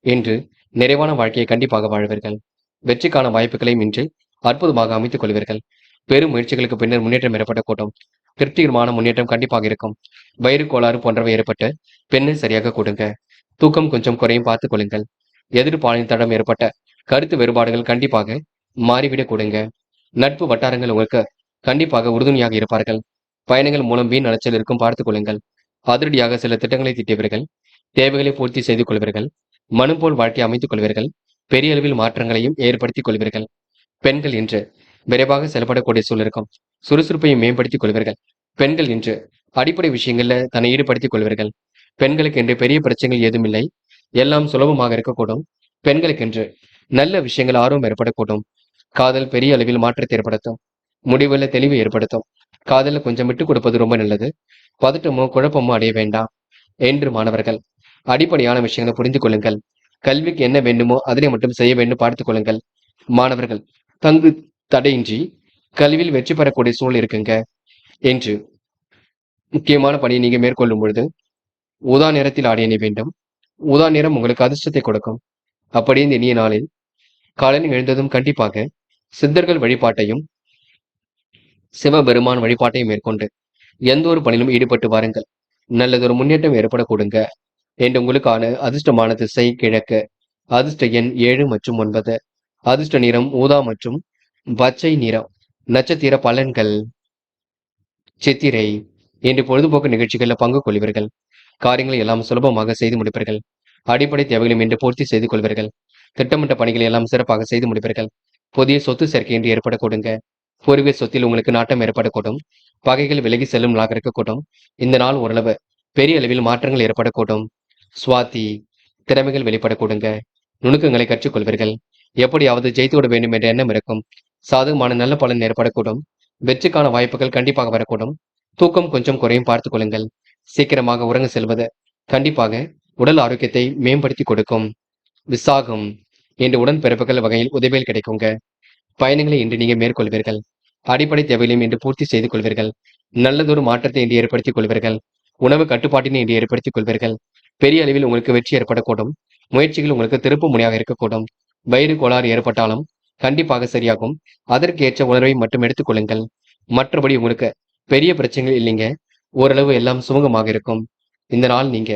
இன்று நிறைவான வாழ்க்கையை கண்டிப்பாக வாழ்வீர்கள். வெற்றிக்கான வாய்ப்புகளையும் இன்று அற்புதமாக அமைத்துக் கொள்வீர்கள். பெரும் முயற்சிகளுக்கு பின்னர் முன்னேற்றம் ஏற்படக்கூடும். திருப்திகரமான முன்னேற்றம் கண்டிப்பாக இருக்கும். வயிறு கோளாறு போன்றவை ஏற்பட்டு பெண்ணை சரியாக கொடுங்க. தூக்கம் கொஞ்சம் குறையும் பார்த்துக் கொள்ளுங்கள். எதிர்பாலின் தடம் ஏற்பட்ட கருத்து வேறுபாடுகள் கண்டிப்பாக மாறிவிடக் கொடுங்க. நட்பு வட்டாரங்கள் உங்களுக்கு கண்டிப்பாக உறுதுணையாக இருப்பார்கள். பயணங்கள் மூலம் வீண் அலைச்சல் இருக்கும் பார்த்துக் கொள்ளுங்கள். அதிரடியாக சில திட்டங்களை தீட்டுவீர்கள். தேவைகளை பூர்த்தி செய்து கொள்வீர்கள். மனம் போல் வாழ்க்கை அமைத்துக் கொள்வீர்கள். பெரிய அளவில் மாற்றங்களையும் ஏற்படுத்திக் கொள்வீர்கள். பெண்கள் இன்று விரைவாக செயல்படக்கூடிய சூழல் இருக்கும். சுறுசுறுப்பையும் மேம்படுத்திக் கொள்வீர்கள். பெண்கள் இன்று அடிப்படை விஷயங்கள்ல தன்னை ஈடுபடுத்திக் கொள்வீர்கள். பெண்களுக்கு என்று பெரிய பிரச்சனைகள் ஏதும் இல்லை. எல்லாம் சுலபமாக இருக்கக்கூடும். பெண்களுக்கென்று நல்ல விஷயங்கள் ஆர்வம் ஏற்படக்கூடும். காதல் பெரிய அளவில் மாற்றத்தை ஏற்படுத்தும். முடிவுல தெளிவு ஏற்படுத்தும். காதல கொஞ்சம் விட்டுக் கொடுப்பது ரொம்ப நல்லது. பதட்டமோ குழப்பமோ அடைய வேண்டாம். என்று மாணவர்கள் அடிப்படையான விஷயங்களை புரிந்து கொள்ளுங்கள். கல்விக்கு என்ன வேண்டுமோ அதனை மட்டும் செய்ய வேண்டும் பார்த்துக் கொள்ளுங்கள். மாணவர்கள் தங்கு தடையின்றி கல்வியில் வெற்றி பெறக்கூடிய சூழல் இருக்குங்க. என்று முக்கியமான பணியை நீங்க மேற்கொள்ளும் பொழுது ஊதா நிறத்தில் ஆடை அணிய வேண்டும். ஊதா நிறம் உங்களுக்கு அதிர்ஷ்டத்தை கொடுக்கும். அப்படி இந்த இனிய நாளில் காலையில் எழுந்ததும் கண்டிப்பாக சித்தர்கள் வழிபாட்டையும் சிவபெருமான் வழிபாட்டையும் மேற்கொண்டு எந்த ஒரு பணியிலும் ஈடுபட்டு வாருங்கள். நல்லதொரு முன்னேற்றம் ஏற்படக்கூடுங்க. என்று உங்களுக்கான அதிர்ஷ்டமான திசை கிழக்கு. அதிர்ஷ்ட எண் 7 மற்றும் 9. அதிர்ஷ்ட நிறம் ஊதா மற்றும் பச்சை நிறம். நட்சத்திர பலன்கள் சித்திரை. இன்று பொழுதுபோக்கு நிகழ்ச்சிகளில் பங்கு கொள்வீர்கள். காரியங்களை எல்லாம் சுலபமாக செய்து முடிப்பீர்கள். அடிப்படை தேவைகளையும் இன்று பூர்த்தி செய்து கொள்வீர்கள். திட்டமிட்ட பணிகளை எல்லாம் சிறப்பாக செய்து முடிப்பீர்கள். புதிய சொத்து சேர்க்கை இன்று ஏற்படக்கூடுங்க. பூர்வீக சொத்தில் உங்களுக்கு நாட்டம் ஏற்படக்கூடும். பகைகள் விலகி செல்லும் நாளாக இருக்கக்கூடும். இந்த நாள் ஓரளவு பெரிய அளவில் மாற்றங்கள் ஏற்படக்கூடும். சுவாதி. திறமைகள் வெளிப்படக்கூடுங்க. நுணுக்கங்களை கற்றுக்கொள்வீர்கள். எப்படியாவது ஜெயித்துவிட வேண்டும் என்ற எண்ணம் இருக்கும். சாதகமான நல்ல பலன் ஏற்படக்கூடும். வெற்றிக்கான வாய்ப்புகள் கண்டிப்பாக வரக்கூடும். தூக்கம் கொஞ்சம் குறையும் பார்த்துக் கொள்ளுங்கள். சீக்கிரமாக உறங்க செல்வது கண்டிப்பாக உடல் ஆரோக்கியத்தை மேம்படுத்தி கொடுக்கும். விசாகம். இன்று உடன்பிறப்புகள் வகையில் உதவிகள் கிடைக்குங்க. பயணங்களை இன்று நீங்க மேற்கொள்வீர்கள். அடிப்படை தேவைகளையும் இன்று பூர்த்தி செய்து கொள்வீர்கள். நல்லதொரு மாற்றத்தை இன்று ஏற்படுத்திக் கொள்வீர்கள். உணவு கட்டுப்பாட்டினை இன்று ஏற்படுத்திக் கொள்வீர்கள். பெரிய அளவில் உங்களுக்கு வெற்றி ஏற்படக்கூடும். முயற்சிகள் உங்களுக்கு திருப்பு முனையாக இருக்கக்கூடும். வயிறு கோளாறு ஏற்பட்டாலும் கண்டிப்பாக சரியாகும். அதற்கு ஏற்ற உணர்வை மட்டும் எடுத்துக் கொள்ளுங்கள். மற்றபடி உங்களுக்கு பெரிய பிரச்சனைகள் இல்லைங்க. ஓரளவு எல்லாம் சுமூகமாக இருக்கும். இந்த நாள் நீங்க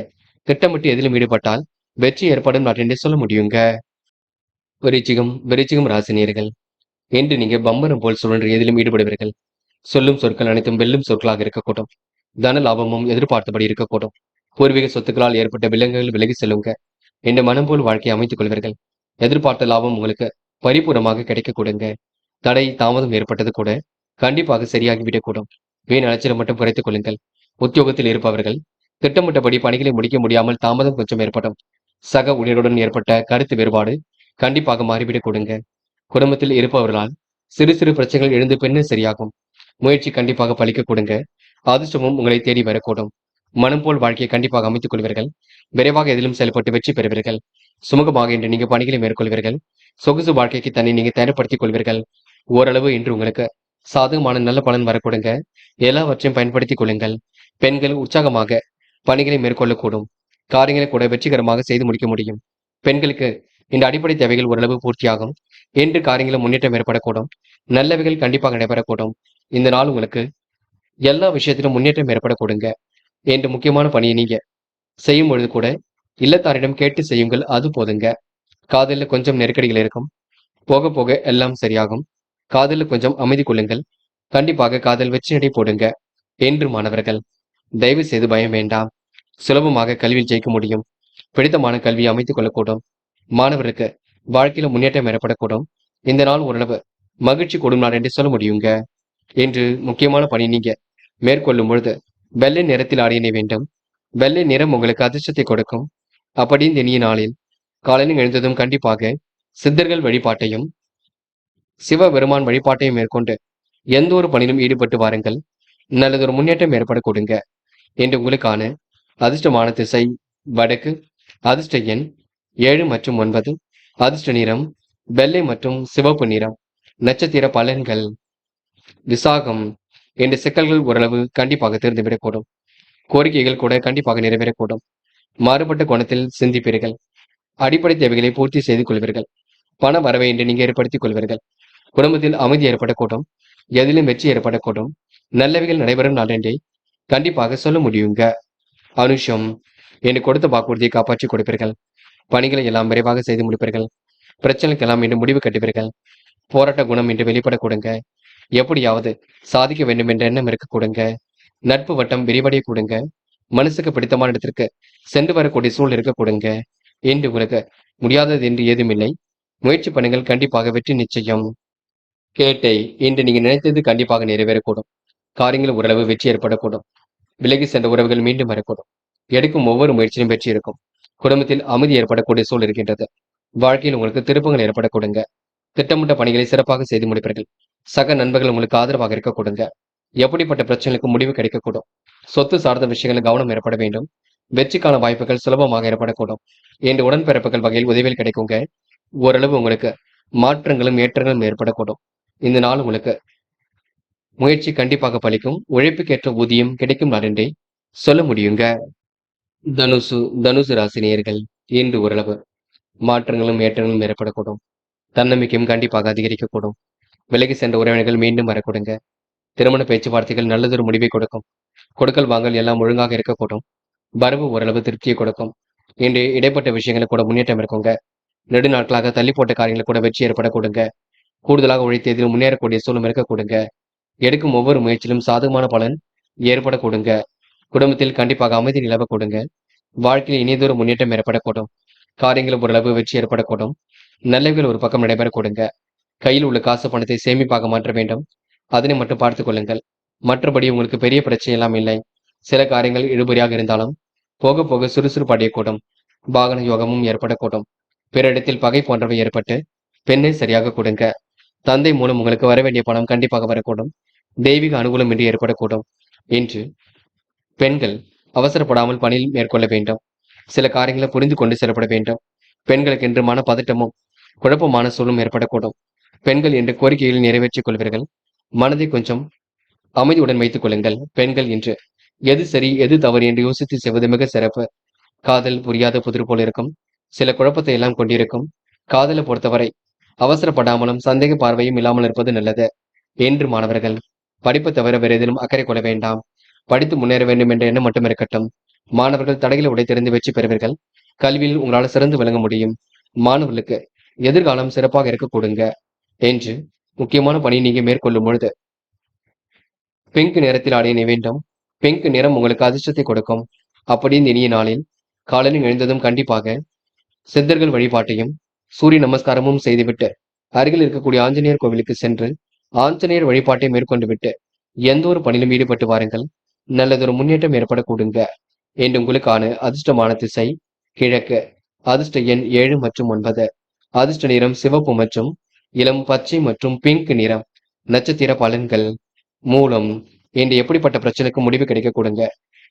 திட்டமிட்டு எதிலும் ஈடுபட்டால் வெற்றி ஏற்படும் நாள் என்றே சொல்ல முடியுங்க. விருச்சிகம் ராசினியர்கள் என்று நீங்க பம்பரம் போல் சுழன்று எதிலும் ஈடுபடுவீர்கள். சொல்லும் சொற்கள் அனைத்தும் வெல்லும் சொற்களாக இருக்கக்கூடும். தன லாபமும் எதிர்பார்த்தபடி இருக்கக்கூடும். பூர்வீக சொத்துக்களால் ஏற்பட்ட விலங்குகள் விலகி செல்லுங்க. என்ற மனம் போல் வாழ்க்கையை அமைத்துக் கொள்வீர்கள். எதிர்பார்த்த லாபம் உங்களுக்கு பரிபூர்ணமாக கிடைக்க கொடுங்க. தடை தாமதம் ஏற்பட்டது கூட கண்டிப்பாக சரியாகிவிடக்கூடும். வீண் அலைச்சலை மட்டும் குறைத்துக் கொள்ளுங்கள். உத்தியோகத்தில் இருப்பவர்கள் திட்டமிட்டபடி பணிகளை முடிக்க முடியாமல் தாமதம் கொஞ்சம் ஏற்படும். சக ஊழியருடன் ஏற்பட்ட கருத்து வேறுபாடு கண்டிப்பாக மாறிவிடக் கொடுங்க. குடும்பத்தில் இருப்பவர்களால் சிறு சிறு பிரச்சனைகள் எழுந்து பின்னர் சரியாகும். முயற்சி கண்டிப்பாக பலிக்க கொடுங்க. அதிர்ஷ்டமும் உங்களை தேடி வரக்கூடும். மனம் போல் வாழ்க்கையை கண்டிப்பாக அமைத்துக் கொள்வீர்கள். விரைவாக எதிலும் செயல்பட்டு வெற்றி பெறுவீர்கள். சுமூகமாக இன்று நீங்க பணிகளை மேற்கொள்வீர்கள். சொகுசு வாழ்க்கைக்கு தன்னை நீங்க தயார்படுத்திக் கொள்வீர்கள். ஓரளவு இன்று உங்களுக்கு சாதகமான நல்ல பலன் வரக்கூடுங்க. எல்லாவற்றையும் பயன்படுத்திக் கொள்ளுங்கள். பெண்கள் உற்சாகமாக பணிகளை மேற்கொள்ளக்கூடும். காரியங்களை கூட வெற்றிகரமாக செய்து முடிக்க முடியும். பெண்களுக்கு இந்த அடிப்படை தேவைகள் ஓரளவு பூர்த்தியாகும். இன்று காரியங்களும் முன்னேற்றம் ஏற்படக்கூடும். நல்லவைகள் கண்டிப்பாக நடைபெறக்கூடும். இந்த நாள் உங்களுக்கு எல்லா விஷயத்திலும் முன்னேற்றம் ஏற்படக்கூடுங்க. என்று முக்கியமான பணியை நீங்க செய்யும் பொழுது கூட இல்லத்தாரிடம் கேட்டு செய்யுங்கள். அது போதுங்க. காதலில் கொஞ்சம் நெருக்கடிகள் இருக்கும். போக போக எல்லாம் சரியாகும். காதலில் கொஞ்சம் அமைதி கொள்ளுங்கள். கண்டிப்பாக காதல் வெற்றி நடை போடுங்க. என்று மாணவர்கள் தயவு செய்து பயம் வேண்டாம். சுலபமாக கல்வியில் ஜெயிக்க முடியும். பிடித்தமான கல்வியை அமைத்துக் கொள்ளக்கூடும். மாணவருக்கு வாழ்க்கையில முன்னேற்றம் ஏற்படக்கூடும். இந்த நாள் ஓரளவு மகிழ்ச்சி கூடும் நாள் என்று சொல்ல முடியுங்க. இன்று முக்கியமான பணி நீங்க மேற்கொள்ளும் பொழுது வெள்ளை நிறத்தில் ஆடை அணிய வேண்டும். வெள்ளை நிறம் உங்களுக்கு அதிர்ஷ்டத்தை கொடுக்கும். அப்படி இந்த இனிய நாளில் காலையில் எழுந்ததும் கண்டிப்பாக சித்தர்கள் வழிபாட்டையும் சிவபெருமான் வழிபாட்டையும் மேற்கொண்டு எந்த ஒரு பணியிலும் ஈடுபட்டு வாருங்கள். நல்லதொரு முன்னேற்றம் ஏற்பட கொடுங்க. என்று உங்களுக்கான அதிர்ஷ்டமான திசை வடக்கு, அதிர்ஷ்ட எண் 7 மற்றும் 9, அதிர்ஷ்ட நிறம் வெள்ளை மற்றும் சிவப்பு நிறம். நட்சத்திர பலன்கள். விசாகம். என்ற சிக்கல்கள் ஓரளவு கண்டிப்பாக தீர்ந்துவிடக்கூடும். கோரிக்கைகள் கூட கண்டிப்பாக நிறைவேறக்கூடும். மாறுபட்ட கோணத்தில் சிந்திப்பீர்கள். அடிப்படை தேவைகளை பூர்த்தி செய்து கொள்வீர்கள். பண வரவை என்று நீங்க ஏற்படுத்திக் கொள்வீர்கள். குடும்பத்தில் அமைதி ஏற்படக்கூடும். எதிலும் வெற்றி ஏற்படக்கூடும். நல்லவைகள் நடைபெறும் நாளென்றே கண்டிப்பாக சொல்ல முடியுங்க. அனுஷம். என்று கொடுத்த வாக்குறுதியை காப்பாற்றி கொடுப்பீர்கள். பணிகளை எல்லாம் விரைவாக செய்து முடிப்பீர்கள். பிரச்சனைக்கெல்லாம் இன்று முடிவு கட்டுவீர்கள். போராட்ட குணம் இன்று வெளிப்பட கொடுங்க. எப்படியாவது சாதிக்க வேண்டும் என்ற எண்ணம் இருக்க கொடுங்க. நட்பு வட்டம் விரிவடைய கொடுங்க. மனசுக்கு பிடித்தமான இடத்திற்கு சென்று வரக்கூடிய சூழல் இருக்க கொடுங்க. இன்று உங்களுக்கு முடியாதது என்று ஏதுமில்லை. முயற்சி பண்ணுங்கள், கண்டிப்பாக வெற்றி நிச்சயம். கேட்டை. இன்று நீங்க நினைத்தது கண்டிப்பாக நிறைவேறக்கூடும். காரியங்கள் ஓரளவு வெற்றி ஏற்படக்கூடும். விலகி சென்ற உறவுகள் மீண்டும் வரக்கூடும். எடுக்கும் ஒவ்வொரு முயற்சியிலும் வெற்றி இருக்கும். குடும்பத்தில் அமைதி ஏற்படக்கூடிய சூழல் இருக்கின்றது. வாழ்க்கையில் உங்களுக்கு திருப்பங்கள் ஏற்பட கொடுங்க. திட்டமிட்ட பணிகளை சிறப்பாக செய்து முடிப்பீர்கள். சக நண்பர்கள் உங்களுக்கு ஆதரவாக இருக்க கொடுங்க. எப்படிப்பட்ட பிரச்சனைகளுக்கு முடிவு கிடைக்கக்கூடும். சொத்து சார்ந்த விஷயங்களில் கவனம் ஏற்பட வேண்டும். வெற்றிக்கான வாய்ப்புகள் சுலபமாக ஏற்படக்கூடும். என்று உடன்பிறப்புகள் வகையில் உதவிகள் கிடைக்குங்க. ஓரளவு உங்களுக்கு மாற்றங்களும் ஏற்றங்களும் ஏற்படக்கூடும். இந்த நாள் உங்களுக்கு முயற்சி கண்டிப்பாக பலிக்கும். உழைப்புக்கேற்ற ஊதியம் கிடைக்கும் நாள் என்றே சொல்ல முடியுங்க. தனுசு ராசினியர்கள் இன்று ஓரளவு மாற்றங்களும் ஏற்றங்களும் ஏற்படக்கூடும். தன்னம்பிக்கையும் கண்டிப்பாக அதிகரிக்கக்கூடும். விலகி சென்ற உறவினர்கள் மீண்டும் வரக்கூடுங்க. திருமண பேச்சுவார்த்தைகள் நல்லதொரு முடிவை கொடுக்கும். கொடுக்கல் வாங்கல் எல்லாம் ஒழுங்காக இருக்கக்கூடும். வரவு ஓரளவு திருப்தியை கொடுக்கும். இன்று இடைப்பட்ட விஷயங்களை கூட முன்னேற்றம் இருக்குங்க. நெடுநாட்களாக தள்ளி போட்ட காரியங்களை கூட வெற்றி ஏற்படக்கூடுங்க. கூடுதலாக உழைத்து இதில் முன்னேறக்கூடிய சூழலும் இருக்கக்கூடுங்க. எடுக்கும் ஒவ்வொரு முயற்சியிலும் சாதகமான பலன் ஏற்படக்கூடுங்க. குடும்பத்தில் கண்டிப்பாக அமைதி நிலவ கொடுங்க. வாழ்க்கையில் இனியதொரு முன்னேற்றம் ஏற்படக்கூடும். காரியங்கள் ஓரளவு வெற்றி ஏற்படக்கூடும். நல்லவைகள் ஒரு பக்கம் நடைபெற கொடுங்க. கையில் உள்ள காசு பணத்தை சேமிப்பாக மாற்ற வேண்டும். அதனை மட்டும் பார்த்துக் கொள்ளுங்கள். மற்றபடி உங்களுக்கு பெரிய பிரச்சனை எல்லாம் இல்லை. சில காரியங்கள் இழுபறியாக இருந்தாலும் போக போக சுறுசுறுப்பு அடையக்கூடும். வாகன யோகமும் ஏற்படக்கூடும். பிறரிடத்தில் பகை போன்றவை ஏற்பட்டு பெண்ணை சரியாக கொடுங்க. தந்தை மூலம் உங்களுக்கு வர வேண்டிய பணம் கண்டிப்பாக வரக்கூடும். தெய்வீக அனுகூலம் இன்றி ஏற்படக்கூடும். இன்று பெண்கள் அவசரப்படாமல் பணியில் மேற்கொள்ள வேண்டும். சில காரியங்களை புரிந்து கொண்டு செயல்பட வேண்டும். பெண்களுக்கு என்று மன பதட்டமும் குழப்பமான சூழலும் ஏற்படக்கூடும். பெண்கள் என்ற கோரிக்கைகளை நிறைவேற்றிக் கொள்வீர்கள். மனதை கொஞ்சம் அமைதியுடன் வைத்துக் கொள்ளுங்கள். பெண்கள் இன்று எது சரி எது தவறு என்று யோசித்து செய்வது மிக சிறப்பு. காதல் புரியாத புதிர் போல் இருக்கும். சில குழப்பத்தை எல்லாம் கொண்டிருக்கும். காதலை பொறுத்தவரை அவசரப்படாமலும் சந்தேக பார்வையும் இல்லாமல் இருப்பது நல்லது. என்று மாணவர்கள் படிப்பு தவிர வேறு எதிலும் அக்கறை கொள்ள வேண்டாம். படித்து முன்னேற வேண்டும் என்ற எண்ணம் மட்டும் இருக்கட்டும். மாணவர்கள் தடைகளை உடைத்தெறிந்து வெற்றி பெறுவீர்கள். கல்வியில் உங்களால் சிறந்து விளங்க முடியும். மாணவர்களுக்கு எதிர்காலம் சிறப்பாக இருக்க கொடுங்க. என்று முக்கியமான பணி நீங்க மேற்கொள்ளும் பொழுது பிங்க் நிறத்தில் ஆடை அணிய வேண்டும். பிங்க் நிறம் உங்களுக்கு அதிர்ஷ்டத்தை கொடுக்கும். அப்படி இந்த இனிய நாளில் காலையில் எழுந்ததும் கண்டிப்பாக சித்தர்கள் வழிபாட்டையும் சூரிய நமஸ்காரமும் செய்துவிட்டு அருகில் இருக்கக்கூடிய ஆஞ்சநேயர் கோவிலுக்கு சென்று ஆஞ்சநேயர் வழிபாட்டை மேற்கொண்டு விட்டு எந்த ஒரு பணியிலும் ஈடுபட்டு வாருங்கள். நல்லதொரு முன்னேற்றம் ஏற்பட கொடுங்க. என்று உங்களுக்கான அதிர்ஷ்டமான திசை கிழக்கு, அதிர்ஷ்ட எண் 7 மற்றும் 9, அதிர்ஷ்ட நிறம் சிவப்பு மற்றும் இளம் பச்சை மற்றும் பிங்க் நிறம். நட்சத்திர பலன்கள். மூலம். இன்று எப்படிப்பட்ட பிரச்சனைக்கு முடிவு கிடைக்க கொடுங்க.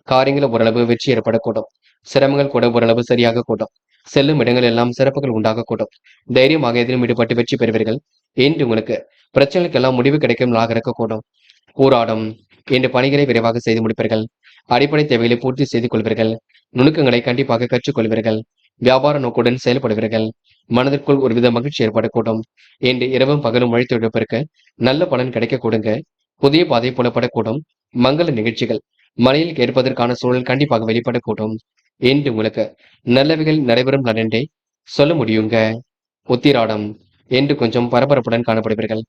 காரியங்கள் ஓரளவு வெற்றி ஏற்படக்கூடும். சிரமங்கள் கூட ஓரளவு சரியாக கூடும். செல்லும் இடங்கள் எல்லாம் சிறப்புகள் உண்டாகக்கூடும். தைரியமாக எதிலும் ஈடுபட்டு வெற்றி பெறுவீர்கள். இன்று உங்களுக்கு பிரச்சனைக்கெல்லாம் முடிவு கிடைக்கும் நாளாக இருக்கக்கூடும். போராடும். இன்று பணிகளை விரைவாக செய்து முடிப்பீர்கள். அடிப்படை தேவைகளை பூர்த்தி செய்து கொள்வீர்கள். நுணுக்கங்களை கண்டிப்பாக கற்றுக்கொள்வீர்கள். வியாபார நோக்குடன் செயல்படுவீர்கள். மனதிற்குள் ஒருவித மகிழ்ச்சி ஏற்படக்கூடும். இன்று இரவும் பகலும் உழைத்துழைப்பிற்கு நல்ல பலன் கிடைக்க கொடுங்க. புதிய பாதை புலப்படக்கூடும். மங்கள நிகழ்ச்சிகள் மனையில் கேட்பதற்கான சூழல் கண்டிப்பாக வெளிப்படக்கூடும். இன்று உங்களுக்கு நல்லவைகள் நடைபெறும் நலன்றே சொல்ல முடியுங்க. உத்திராடம். என்று கொஞ்சம் பரபரப்புடன் காணப்படுவீர்கள்.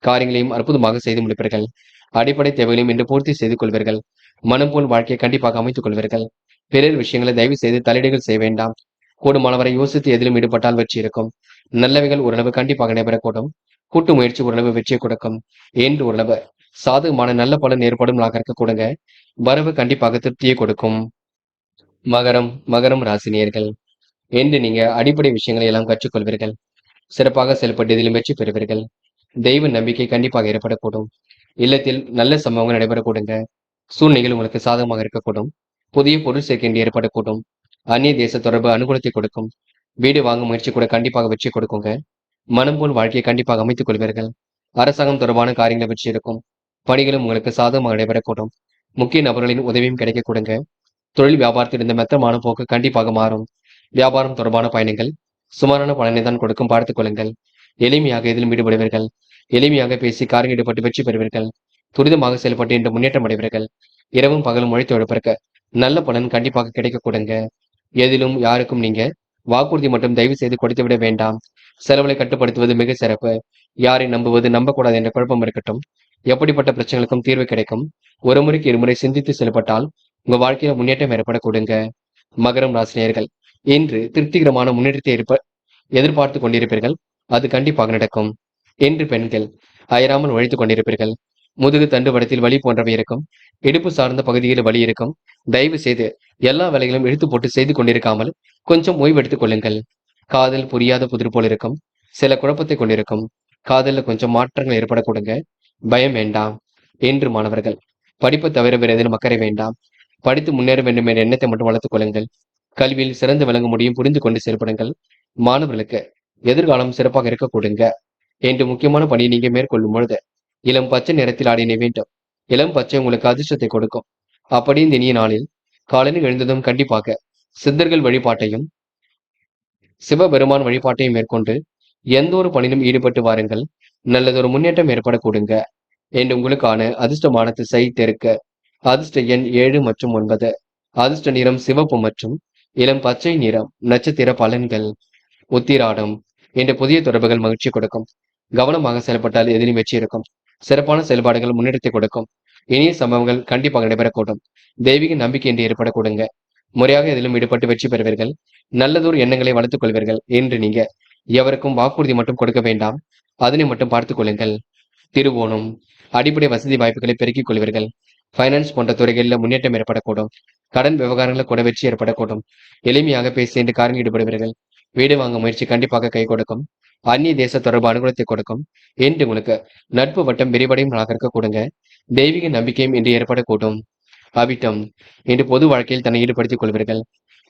காரியங்களையும் அற்புதமாக செய்து முடிப்பீர்கள். அடிப்படை தேவைகளையும் இன்று பூர்த்தி செய்து கொள்வீர்கள். மனம் போல் வாழ்க்கையை கண்டிப்பாக அமைத்துக் கொள்வீர்கள். பிறர் விஷயங்களை தயவு செய்து தலையீடுகள் செய்ய வேண்டாம். கூடுமானவரை யோசித்து எதிலும் ஈடுபட்டால் வெற்றி இருக்கும். நல்லவைகள் ஓரளவு கண்டிப்பாக நடைபெறக்கூடும். கூட்டு முயற்சி ஓரளவு வெற்றியை கொடுக்கும். என்று ஓரளவு சாதகமான நல்ல பலன் ஏற்படும் நாளாக இருக்க கொடுங்க. வரவு கண்டிப்பாக திருப்தியை கொடுக்கும். மகரம் ராசினியர்கள், என்று நீங்க அடிப்படை விஷயங்களை எல்லாம் கற்றுக்கொள்வீர்கள். சிறப்பாக செயல்பட்டு இதிலும் வெற்றி பெறுவீர்கள். தெய்வ நம்பிக்கை கண்டிப்பாக ஏற்படக்கூடும். இல்லத்தில் நல்ல சம்பவங்கள் நடைபெறக்கூடுங்க. சூழ்நிலைகள் உங்களுக்கு சாதகமாக இருக்கக்கூடும். புதிய பொருள் சேர்க்கை ஏற்படக்கூடும். அந்நிய தேச தொடர்பு அனுகூலத்தை கொடுக்கும். வீடு வாங்கும் முயற்சி கூட கண்டிப்பாக வெற்றி கொடுக்குங்க. மனம் போல் வாழ்க்கையை கண்டிப்பாக அமைத்துக் கொள்வீர்கள். அரசாங்கம் தொடர்பான காரியங்களை வெற்றி இருக்கும். பணிகளும் உங்களுக்கு சாதகமாக நடைபெறக்கூடும். முக்கிய நபர்களின் உதவியும் கிடைக்க கொடுங்க. தொழில் வியாபாரத்தில் இருந்த மெத்தமான போக்கு கண்டிப்பாக மாறும். வியாபாரம் தொடர்பான பயணங்கள் சுமாரான பலனை தான் கொடுக்கும், பார்த்துக் கொள்ளுங்கள். எளிமையாக இதிலும் ஈடுபடுவீர்கள். எளிமையாக பேசி காரியம் ஈடுபட்டு வெற்றி பெறுவீர்கள். துரிதமாக செயல்பட்டு இன்று முன்னேற்றம் அடைவீர்கள். இரவும் பகலும் உழைத்து உழைப்பிருக்க நல்ல பலன் கண்டிப்பாக கிடைக்க கொடுங்க. எதிலும் யாருக்கும் நீங்க வாக்குறுதி மட்டும் தயவு செய்து கொடுத்து விட வேண்டாம். செலவுகளை கட்டுப்படுத்துவது மிக சிறப்பு. யாரை நம்புவது நம்பக்கூடாது என்ற குழப்பம் இருக்கட்டும். எப்படிப்பட்ட பிரச்சனைகளுக்கும் தீர்வு கிடைக்கும். ஒரு முறைக்கு இருமுறை சிந்தித்து செயல்பட்டால் உங்க வாழ்க்கையில முன்னேற்றம் ஏற்பட கொடுங்க. மகரம் ராசினியர்கள், இன்று திருப்திகரமான முன்னேற்றத்தை எதிர்பார்த்து கொண்டிருப்பீர்கள். அது கண்டிப்பாக நடக்கும். என்று பெண்கள் அயராமல் உழைத்துக் கொண்டிருப்பீர்கள். முதுகு தண்டுவடத்தில் வலி போன்றவை இருக்கும். இடுப்பு சார்ந்த பகுதியில் வலி இருக்கும். தயவு செய்து எல்லா வேலைகளும் இழுத்து போட்டு செய்து கொண்டிருக்காமல் கொஞ்சம் ஓய்வு எடுத்துக் கொள்ளுங்கள். காதல் புரியாத புதிர் போல் இருக்கும். சில குழப்பத்தை கொண்டிருக்கும். காதலில் கொஞ்சம் மாற்றங்கள் ஏற்பட கொடுங்க. பயம் வேண்டாம். என்று மாணவர்கள், படிப்பு தவிர வேறு எதிலும் அக்கறை வேண்டாம். படித்து முன்னேற வேண்டும் என்ற எண்ணத்தை மட்டும் வளர்த்துக் கொள்ளுங்கள். கல்வியில் சிறந்து விளங்க முடியும், புரிந்து கொண்டு செயல்படுங்கள். மாணவர்களுக்கு எதிர்காலம் சிறப்பாக இருக்க கொடுங்க. என்று முக்கியமான பணியை நீங்க மேற்கொள்ளும் பொழுது இளம் பச்சை நிறத்தில் ஆடினை வேண்டும். இளம் பச்சை உங்களுக்கு அதிர்ஷ்டத்தை கொடுக்கும். அப்படி இந்த இனிய நாளில் காலையில் எழுந்ததும் கண்டிப்பாக சித்தர்கள் வழிபாட்டையும் சிவபெருமான் வழிபாட்டையும் மேற்கொண்டு எந்த ஒரு பணியிலும் ஈடுபட்டு வாருங்கள். நல்லதொரு முன்னேற்றம் ஏற்பட கொடுங்க. என்று உங்களுக்கான அதிர்ஷ்டமான திசை தெற்கு. அதிர்ஷ்ட எண் 7 மற்றும் 9. அதிர்ஷ்ட நிறம் சிவப்பு மற்றும் இளம் பச்சை நிறம். நட்சத்திர பலன்கள். உத்திராடம். என்ற புதிய தொடர்புகள் மகிழ்ச்சி கொடுக்கும். கவனமாக செயல்பட்டால் எதிலும் வெற்றி இருக்கும். சிறப்பான செயல்பாடுகள் முன்னேற்றத்தை கொடுக்கும். இனிய சம்பவங்கள் கண்டிப்பாக நடைபெறக்கூடும். தெய்வீக நம்பிக்கை என்று ஏற்பட கொடுங்க. முறையாக எதிலும் ஈடுபட்டு வெற்றி பெறுவீர்கள். நல்லதொரு எண்ணங்களை வளர்த்துக் கொள்வீர்கள். என்று நீங்க எவருக்கும் வாக்குறுதி மட்டும் கொடுக்க வேண்டாம். அதனை மட்டும் பார்த்துக் கொள்ளுங்கள். திருவோணம். அடிப்படை வசதி வாய்ப்புகளை பெருக்கிக் கொள்வீர்கள். பைனான்ஸ் போன்ற துறைகளில் முன்னேற்றம் ஏற்படக்கூடும். கடன் விவகாரங்களில் கூட வெற்றி ஏற்படக்கூடும். எளிமையாக பேசி என்று காரியம் ஈடுபடுவீர்கள். வீடு வாங்க முயற்சி கண்டிப்பாக கை கொடுக்கும். அந்நிய தேச தொடர்பு அனுகூலத்தை கொடுக்கும். என்று உங்களுக்கு நட்பு வட்டம் விரிவடையும் நாளாக இருக்க கொடுங்க. தெய்வீக நம்பிக்கையும் இன்று ஏற்படக்கூடும். அவிட்டம். இன்று பொது வாழ்க்கையில் தன்னை ஈடுபடுத்திக் கொள்வீர்கள்.